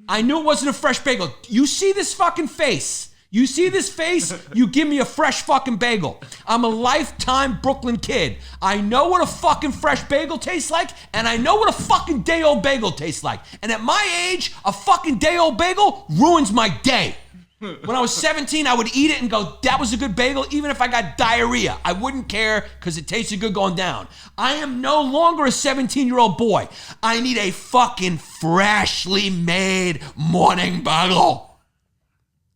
[SPEAKER 1] I knew it wasn't a fresh bagel. You see this fucking face? You see this face? You give me a fresh fucking bagel. I'm a lifetime Brooklyn kid. I know what a fucking fresh bagel tastes like, and I know what a fucking day-old bagel tastes like. And at my age, a fucking day-old bagel ruins my day. When I was 17, I would eat it and go, that was a good bagel, even if I got diarrhea. I wouldn't care because it tasted good going down. I am no longer a 17-year-old boy. I need a fucking freshly made morning bagel.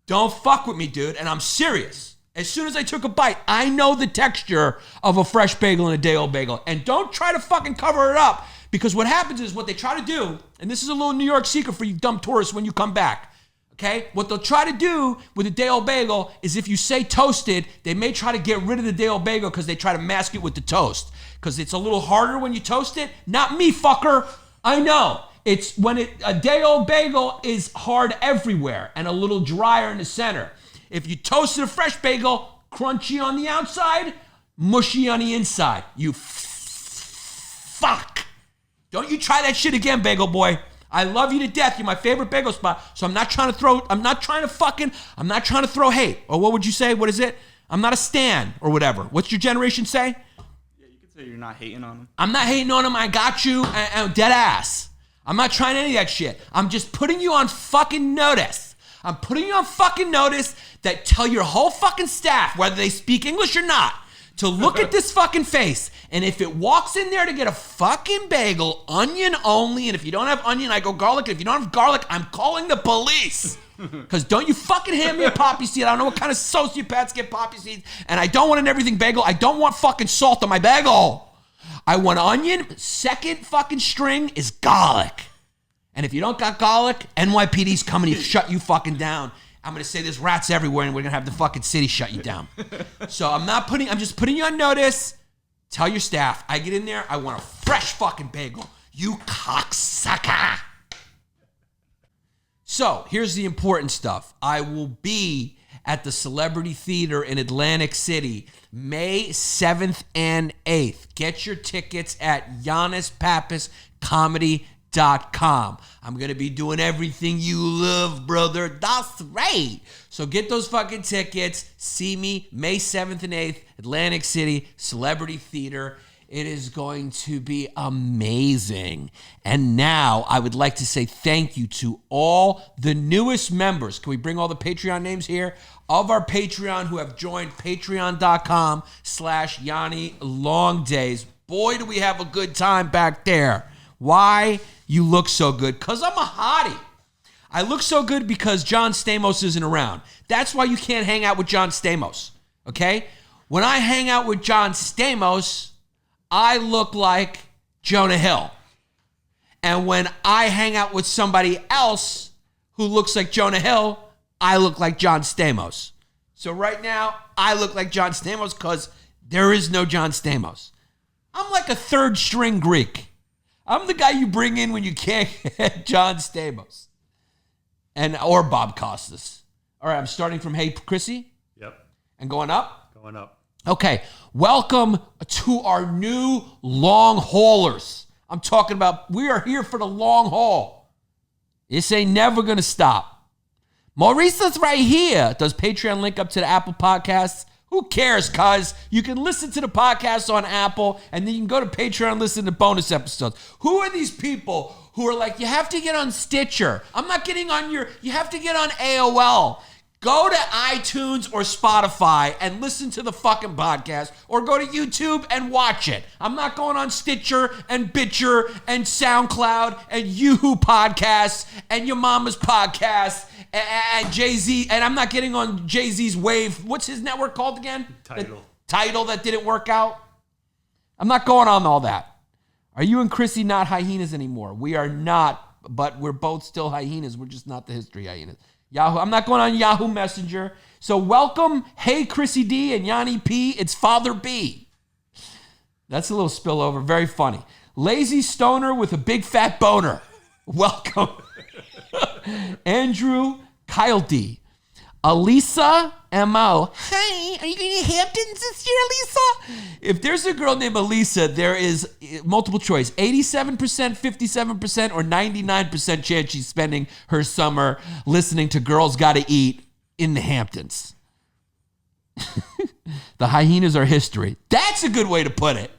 [SPEAKER 1] Don't fuck with me, dude, and I'm serious. As soon as I took a bite, I know the texture of a fresh bagel and a day-old bagel. And don't try to fucking cover it up, because what happens is what they try to do, and this is a little New York secret for you dumb tourists when you come back, okay? What they'll try to do with a day-old bagel is if you say toasted, they may try to get rid of the day-old bagel because they try to mask it with the toast. Because it's a little harder when you toast it. Not me, fucker. I know. It's when a day-old bagel is hard everywhere and a little drier in the center. If you toasted a fresh bagel, crunchy on the outside, mushy on the inside. You fuck. Don't you try that shit again, Bagel Boy. I love you to death. You're my favorite bagel spot. So I'm not trying to throw hate. Or what would you say? What is it? I'm not a stan or whatever. What's your generation say?
[SPEAKER 3] Yeah, you could say you're not hating on him.
[SPEAKER 1] I'm not hating on him. I got you. And dead ass. I'm not trying any of that shit. I'm just putting you on fucking notice. I'm putting you on fucking notice that tell your whole fucking staff, whether they speak English or not, to look at this fucking face. And if it walks in there to get a fucking bagel, onion only, and if you don't have onion, I go garlic. And if you don't have garlic, I'm calling the police. Because don't you fucking hand me a poppy seed. I don't know what kind of sociopaths get poppy seeds. And I don't want an everything bagel. I don't want fucking salt on my bagel. I want onion. Second fucking string is garlic. And if you don't got garlic, NYPD's coming to shut you fucking down. I'm going to say there's rats everywhere and we're going to have the fucking city shut you down. So I'm just putting you on notice. Tell your staff, I get in there, I want a fresh fucking bagel. You cocksucker. So here's the important stuff. I will be at the Celebrity Theater in Atlantic City, May 7th and 8th. Get your tickets at YannisPappasComedy.com. I'm going to be doing everything you love, brother. That's right. So get those fucking tickets. See me May 7th and 8th, Atlantic City, Celebrity Theater. It is going to be amazing. And now I would like to say thank you to all the newest members. Can we bring all the Patreon names here? Of our Patreon who have joined patreon.com/Yanni LongDays. Boy, do we have a good time back there. Why? You look so good. Because I'm a hottie. I look so good because John Stamos isn't around. That's why you can't hang out with John Stamos, okay? When I hang out with John Stamos, I look like Jonah Hill. And when I hang out with somebody else who looks like Jonah Hill, I look like John Stamos. So right now, I look like John Stamos because there is no John Stamos. I'm like a third string Greek. I'm the guy you bring in when you can't get John Stamos. Or Bob Costas. All right, I'm starting from Hey Chrissy.
[SPEAKER 4] Yep.
[SPEAKER 1] And going up?
[SPEAKER 4] Going up.
[SPEAKER 1] Okay, welcome to our new long haulers. I'm talking about we are here for the long haul. This ain't never going to stop. Maurice's right here. Does Patreon link up to the Apple Podcasts? Who cares, cuz? You can listen to the podcast on Apple, and then you can go to Patreon and listen to bonus episodes. Who are these people who are like, you have to get on Stitcher? I'm not getting on you have to get on AOL. Go to iTunes or Spotify and listen to the fucking podcast, or go to YouTube and watch it. I'm not going on Stitcher and Bitcher and SoundCloud and Yoo-Hoo Podcasts and Your Mama's Podcast and Jay-Z, and I'm not getting on Jay-Z's Wave. What's his network called again? Tidal that didn't work out. I'm not going on all that. Are you and Chrissy not hyenas anymore? We are not, but we're both still hyenas. We're just not the history hyenas. Yahoo. I'm not going on Yahoo Messenger. So welcome, Hey Chrissy D and Yanni P. It's Father B. That's a little spillover. Very funny. Lazy stoner with a big fat boner. Welcome. Andrew Kyle D. Elisa M.O. Hi, are you going to Hamptons this year, Elisa? If there's a girl named Elisa, there is multiple choice. 87%, 57%, or 99% chance she's spending her summer listening to Girls Gotta Eat in the Hamptons. The hyenas are history. That's a good way to put it.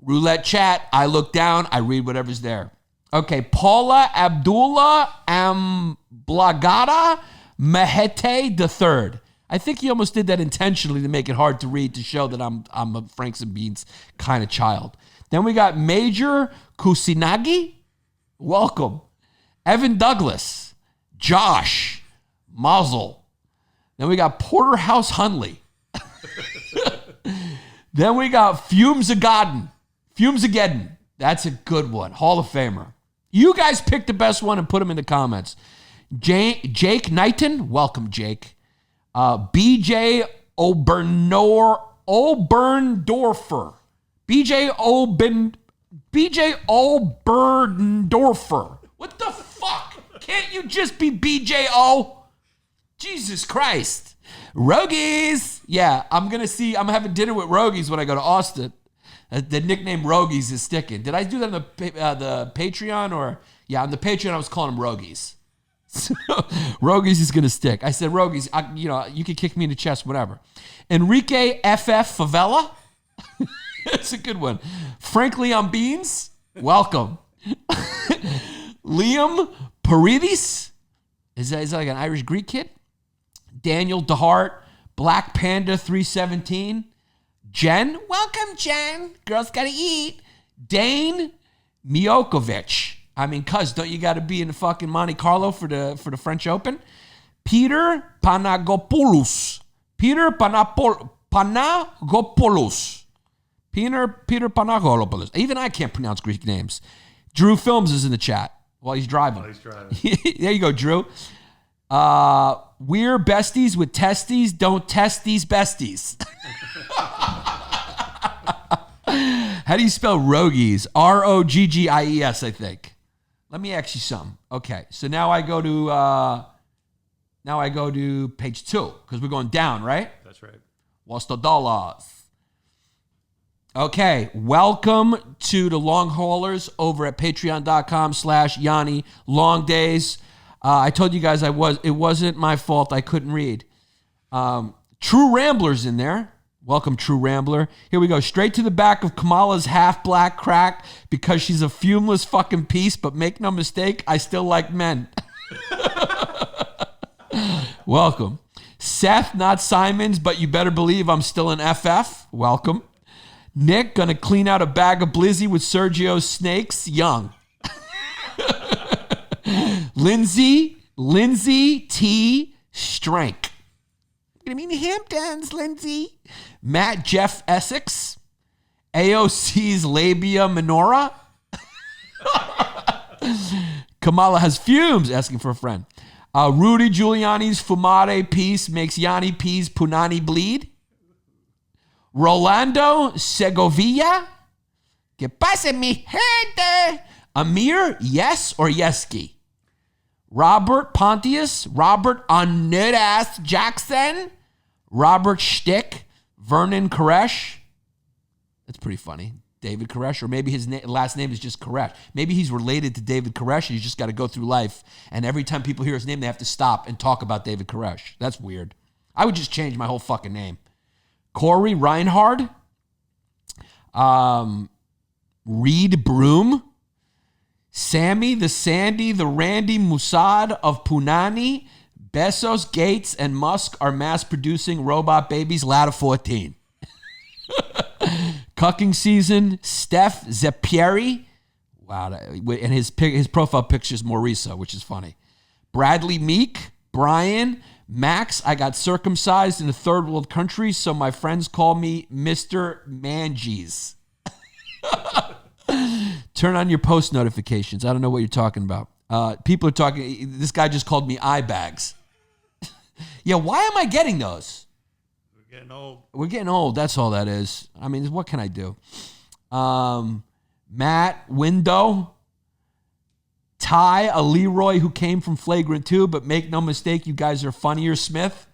[SPEAKER 1] Roulette chat. I look down. I read whatever's there. Okay, Paula Abdullah Amblagada Mahete III. I think he almost did that intentionally to make it hard to read, to show that I'm a Franks and Beans kind of child. Then we got Major Kusinagi. Welcome. Evan Douglas. Josh. Mazel. Then we got Porterhouse Hunley. Then we got Fumesagaden. That's a good one. Hall of Famer. You guys pick the best one and put them in the comments. Jake Knighton. Welcome, Jake. BJ Oberndorfer. BJ Oberndorfer. What the fuck? Can't you just be BJO? Jesus Christ. Rogies. Yeah, I'm having dinner with Rogies when I go to Austin. The nickname Rogies is sticking. Did I do that on the Patreon? Or yeah, on the Patreon I was calling him Rogies. So, Rogies is going to stick. I said, Rogies, you can kick me in the chest, whatever. Enrique FF Favela. That's a good one. Frankly on Beans. Welcome. Liam Paridis. Is that like an Irish Greek kid? Daniel DeHart. Black Panda 317. Jen. Welcome, Jen. Girls Gotta Eat. Dane Miokovic. I mean, cuz, don't you got to be in the fucking Monte Carlo for the French Open? Peter Panagopoulos. Peter Panagopoulos. Even I can't pronounce Greek names. Drew Films is in the chat while he's driving. There you go, Drew. We're besties with testes. Don't test these besties. How do you spell Rogies? Roggies, I think. Let me ask you something. Okay, so now I go to page 2 because we're going down, right?
[SPEAKER 4] That's right.
[SPEAKER 1] What's the dollars? Okay, welcome to the long haulers over at patreon.com/Yanni LongDays. I told you guys it wasn't my fault I couldn't read. True Ramblers in there. Welcome, True Rambler. Here we go. Straight to the back of Kamala's half-black crack because she's a fumeless fucking piece, but make no mistake, I still like men. Welcome. Seth, not Simons, but you better believe I'm still an FF. Welcome. Nick, gonna clean out a bag of Blizzy with Sergio's snakes. Young. Lindsay T. Strank. Gonna be in the Hamptons, Lindsay. Matt Jeff Essex. AOC's labia minora. Kamala has fumes, asking for a friend. Rudy Giuliani's fumare piece makes Yanni P's punani bleed. Rolando Segovia. Que pase mi gente. Amir, yes or yeski? Robert Pontius. Robert Anudas Jackson. Robert Shtick. Vernon Koresh. That's pretty funny. David Koresh, or maybe his last name is just Koresh. Maybe he's related to David Koresh and he's just got to go through life. And every time people hear his name, they have to stop and talk about David Koresh. That's weird. I would just change my whole fucking name. Corey Reinhard. Reed Broom. Sammy, the Sandy, the Randy Musad of Punani. Bezos, Gates, and Musk are mass-producing robot babies. Ladder 14. Cucking season, Steph Zepieri. Wow, and his profile picture is Mauricio, which is funny. Bradley Meek, Brian, Max. I got circumcised in a third world country, so my friends call me Mr. Manges. Turn on your post notifications. I don't know what you're talking about. People are talking. This guy just called me eye bags. Yeah, why am I getting those?
[SPEAKER 4] Getting old.
[SPEAKER 1] We're getting old. That's all that is. I mean, what can I do? Matt Window. Ty, a Leroy who came from Flagrant 2, but make no mistake, you guys are funnier, Smith.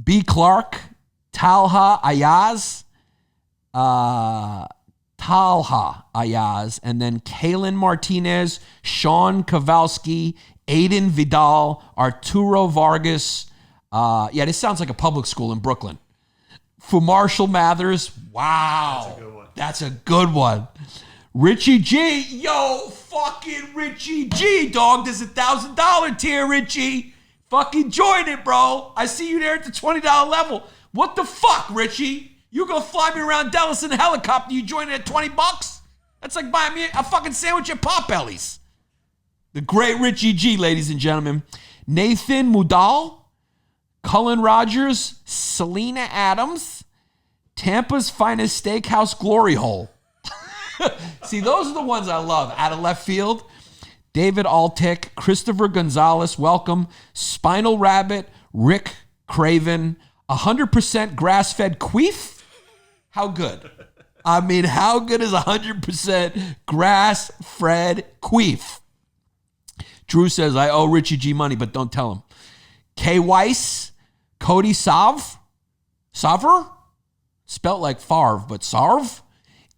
[SPEAKER 1] B. Clark. Talha Ayaz. Talha Ayaz. And then Kalen Martinez. Sean Kowalski. Aiden Vidal. Arturo Vargas. Yeah, this sounds like a public school in Brooklyn. For Marshall Mathers, wow.
[SPEAKER 4] That's a good one.
[SPEAKER 1] That's a good one. Richie G, yo, fucking Richie G, dog. There's $1,000 tier, Richie. Fucking join it, bro. I see you there at the $20 level. What the fuck, Richie? You gonna fly me around Dallas in a helicopter, you join it at $20? That's like buying me a fucking sandwich at Potbelly's. The great Richie G, ladies and gentlemen. Nathan Mudal. Cullen Rogers, Selena Adams, Tampa's finest steakhouse glory hole. See, those are the ones I love. Out of left field, David Altick, Christopher Gonzalez, welcome. Spinal Rabbit, Rick Craven, 100% grass-fed queef. How good? I mean, how good is 100% grass-fed queef? Drew says, I owe Richie G money, but don't tell him. K. Weiss, Cody Savr, spelt like Favre, but Sarv.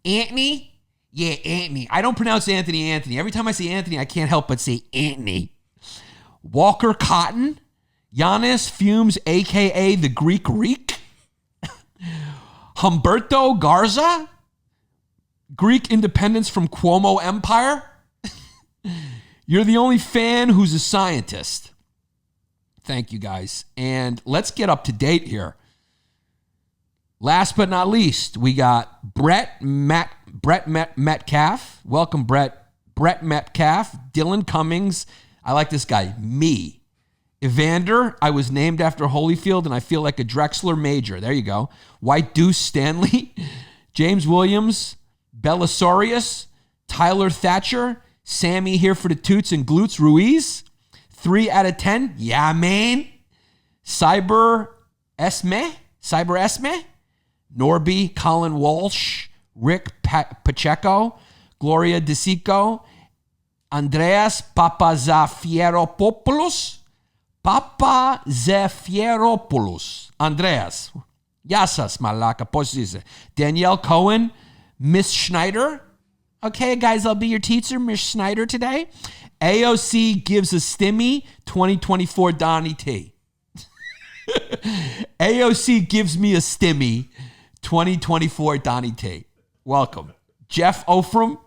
[SPEAKER 1] Anthony, yeah, Anthony. I don't pronounce Anthony. Every time I say Anthony, I can't help but say Anthony. Walker Cotton, Yannis Fumes, a.k.a. the Greek Reek. Humberto Garza, Greek independence from Cuomo Empire. You're the only fan who's a scientist. Thank you, guys. And let's get up to date here. Last but not least, we got Brett Metcalf. Welcome, Brett. Brett Metcalf. Dylan Cummings. I like this guy. Me. Evander. I was named after Holyfield, and I feel like a Drexler major. There you go. White Deuce Stanley. James Williams. Belisarius. Tyler Thatcher. Sammy here for the toots and glutes. Ruiz. 3 out of 10. Yeah, man. Cyber Esme. Norby, Colin Walsh, Rick Pacheco, Gloria DeSico, Andreas Papazafieropoulos. Andreas. Yassas, malaka, posize. Danielle Cohen, Miss Schneider. Okay, guys, I'll be your teacher, Miss Schneider, today. AOC gives a stimmy, 2024 Donnie T. AOC gives me a stimmy. 2024 Donnie Tate. Welcome. Jeff Offram,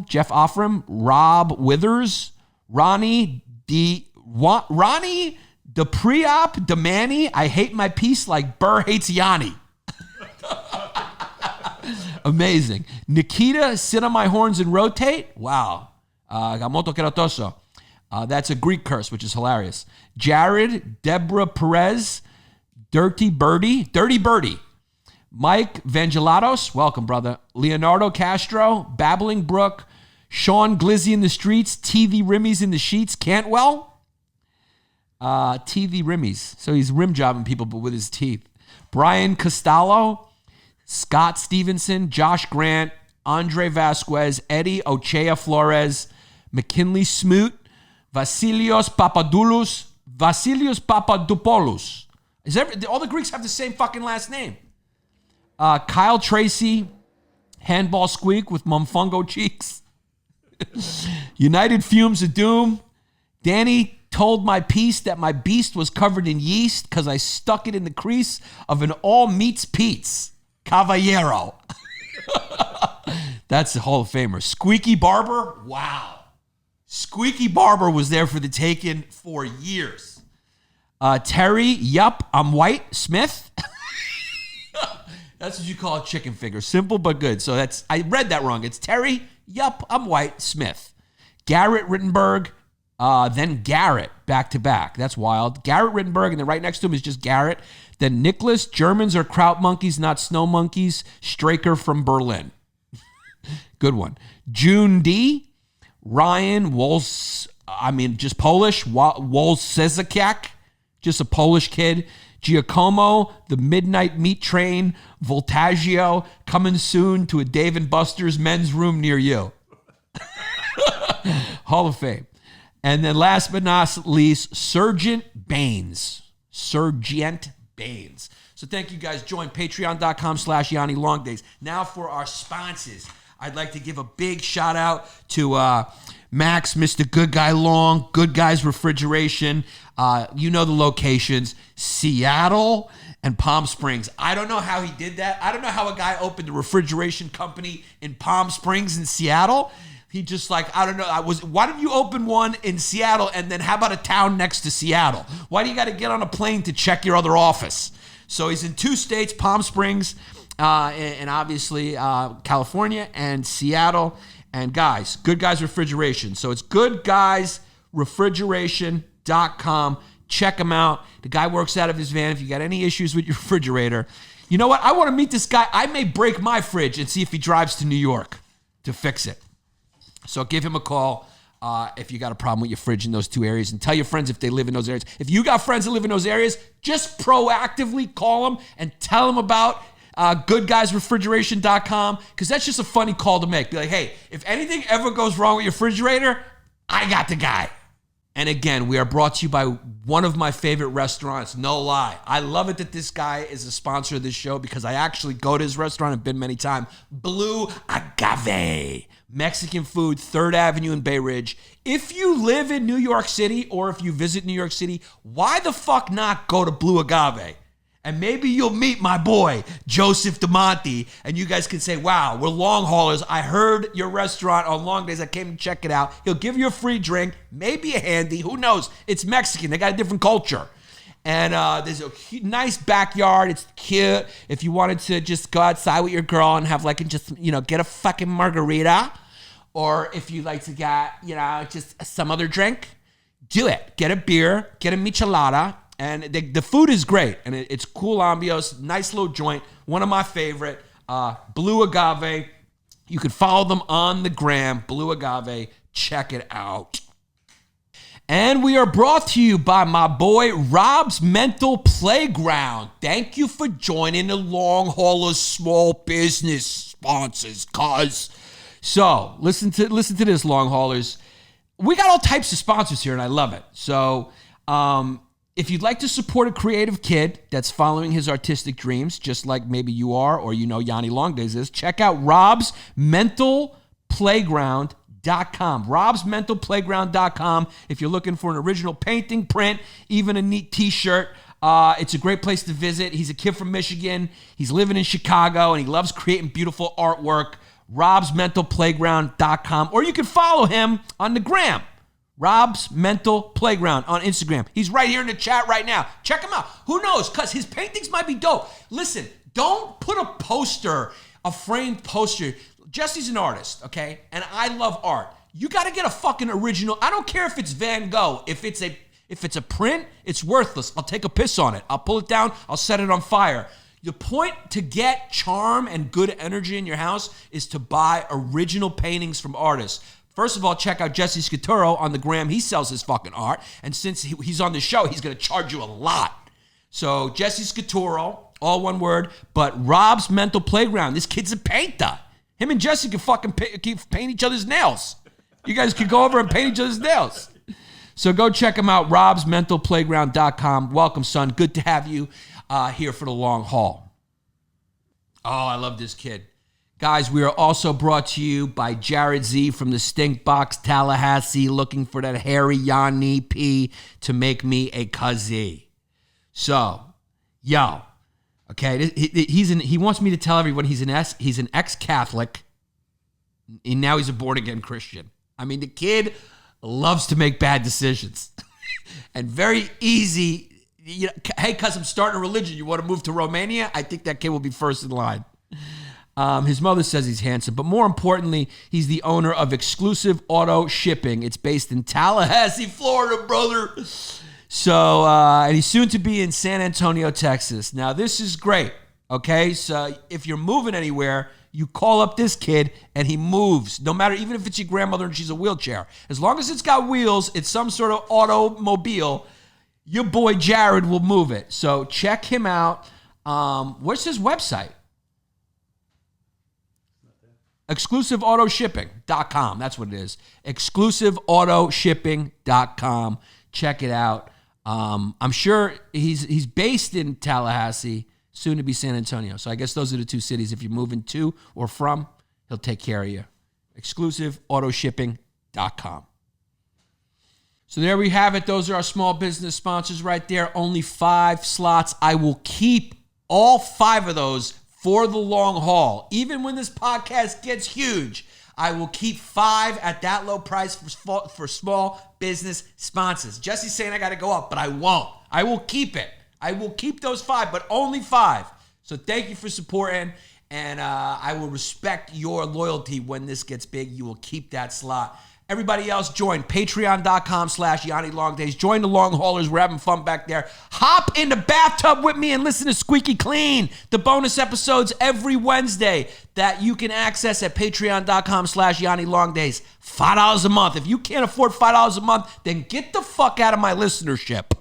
[SPEAKER 1] Jeff Offram, Rob Withers, Ronnie DePriop Demani. I hate my piece like Burr hates Yanni. Amazing. Nikita, sit on my horns and rotate. Wow. Gamoto keratoso. That's a Greek curse, which is hilarious. Jared, Deborah Perez, Dirty Birdie. Mike Vangelatos, welcome, brother. Leonardo Castro, Babbling Brook, Sean Glizzy in the streets, TV Rimmies in the sheets, Cantwell. TV Rimmies. So he's rim jobbing people, but with his teeth. Brian Costello, Scott Stevenson, Josh Grant, Andre Vasquez, Eddie Ochea Flores, McKinley Smoot, Vasilios Papadopoulos. All the Greeks have the same fucking last name. Kyle Tracy, Handball Squeak with Mumfungo cheeks. United Fumes of Doom. Danny told my piece that my beast was covered in yeast because I stuck it in the crease of an all meats Pete's. Caballero. That's the Hall of Famer. Squeaky Barber. Wow. Squeaky Barber was there for the taking for years. Terry, yup, I'm white, Smith. That's what you call a chicken finger. Simple but good. So I read that wrong. It's Terry, yup, I'm white, Smith. Garrett Rittenberg, then Garrett, back to back. That's wild. Garrett Rittenberg, and then right next to him is just Garrett. Then Nicholas, Germans are kraut monkeys, not snow monkeys. Straker from Berlin. Good one. June D. Ryan Wols, just Polish. Wolszeziak, just a Polish kid. Giacomo, the Midnight Meat Train. Voltaggio, coming soon to a Dave & Buster's men's room near you. Hall of Fame. And then last but not least, Sergeant Baines. So thank you guys. Join patreon.com/Yanni LongDays. Now for our sponsors. I'd like to give a big shout out to Max, Mr. Good Guy Long, Good Guys Refrigeration. You know the locations, Seattle and Palm Springs. I don't know how he did that. I don't know how a guy opened a refrigeration company in Palm Springs in Seattle. He just I don't know. Why don't you open one in Seattle and then how about a town next to Seattle? Why do you got to get on a plane to check your other office? So he's in 2 states, Palm Springs and obviously California and Seattle. And guys, Good Guys Refrigeration. So it's goodguysrefrigeration.com. Check him out. The guy works out of his van. If you got any issues with your refrigerator, you know what? I want to meet this guy. I may break my fridge and see if he drives to New York to fix it. So give him a call if you got a problem with your fridge in those 2 areas, and tell your friends if they live in those areas. If you got friends that live in those areas, just proactively call them and tell them about goodguysrefrigeration.com, because that's just a funny call to make. Be like, hey, if anything ever goes wrong with your refrigerator, I got the guy. And again, we are brought to you by one of my favorite restaurants, no lie. I love it that this guy is a sponsor of this show because I actually go to his restaurant. I've been many times. Blue Agave. Mexican food, 3rd Avenue in Bay Ridge. If you live in New York City or if you visit New York City, why the fuck not go to Blue Agave? And maybe you'll meet my boy, Joseph DeMonte, and you guys can say, wow, we're long haulers. I heard your restaurant on LongDays. I came to check it out. He'll give you a free drink, maybe a handy. Who knows? It's Mexican. They got a different culture. And there's a nice backyard. It's cute. If you wanted to just go outside with your girl and have get a fucking margarita, or if you like to get, just some other drink, do it. Get a beer, get a michelada. And the food is great, and it's cool ambiance, nice little joint. One of my favorite, Blue Agave. You can follow them on the gram, Blue Agave. Check it out. And we are brought to you by my boy Rob's Mental Playground. Thank you for joining the Long Haulers Small Business Sponsors, cuz. So listen to this, Long Haulers. We got all types of sponsors here, and I love it. So if you'd like to support a creative kid that's following his artistic dreams, just like maybe you are, or Yanni LongDays is, check out Rob's Mental Playground robsmentalplayground.com if you're looking for an original painting, print, even a neat t-shirt. It's a great place to visit. He's a kid from Michigan. He's living in Chicago, and he loves creating beautiful artwork. robsmentalplayground.com. Or you can follow him on the gram. Rob's Mental Playground on Instagram. He's right here in the chat right now. Check him out. Who knows? Because his paintings might be dope. Listen, don't put a poster, a framed poster. Jesse's an artist, okay? And I love art. You got to get a fucking original. I don't care if it's Van Gogh. If it's a print, it's worthless. I'll take a piss on it. I'll pull it down. I'll set it on fire. The point to get charm and good energy in your house is to buy original paintings from artists. First of all, check out Jesse Scaturo on the gram. He sells his fucking art. And since he's on the show, he's going to charge you a lot. So Jesse Scaturo, all one word, but Rob's Mental Playground. This kid's a painter. Him and Jesse can fucking paint each other's nails. You guys can go over and paint each other's nails. So go check him out, robsmentalplayground.com. Welcome, son. Good to have you here for the long haul. Oh, I love this kid. Guys, we are also brought to you by Jared Z from the Stink Box Tallahassee, looking for that hairy Yanni P to make me a cuzzy. So, yo, okay, he wants me to tell everyone he's an ex-Catholic, and now he's a born-again Christian. I mean, the kid loves to make bad decisions. And very easy, you know, hey, cuz I'm starting a religion, you want to move to Romania? I think that kid will be first in line. His mother says he's handsome, but more importantly, he's the owner of Exclusive Auto Shipping. It's based in Tallahassee, Florida, brother. So, and he's soon to be in San Antonio, Texas. Now, this is great, okay? So if you're moving anywhere, you call up this kid and he moves, no matter, even if it's your grandmother and she's a wheelchair. As long as it's got wheels, it's some sort of automobile, your boy Jared will move it. So check him out. What's his website? ExclusiveAutoShipping.com. That's what it is. ExclusiveAutoShipping.com. Check it out. I'm sure he's based in Tallahassee, soon to be San Antonio. So I guess those are the two cities. If you're moving to or from, he'll take care of you. ExclusiveAutoShipping.com. So there we have it. Those are our small business sponsors right there. Only 5 slots. I will keep all 5 of those for the long haul. Even when this podcast gets huge, I will keep 5 at that low price for small business sponsors. Jesse's saying I got to go up, but I won't. I will keep it. I will keep those 5, but only 5. So thank you for supporting, and I will respect your loyalty when this gets big. You will keep that slot. Everybody else, join patreon.com/Yanni LongDays. Join the long haulers. We're having fun back there. Hop in the bathtub with me and listen to Squeaky Clean, the bonus episodes every Wednesday that you can access at patreon.com/Yanni LongDays. $5 a month. If you can't afford $5 a month, then get the fuck out of my listenership.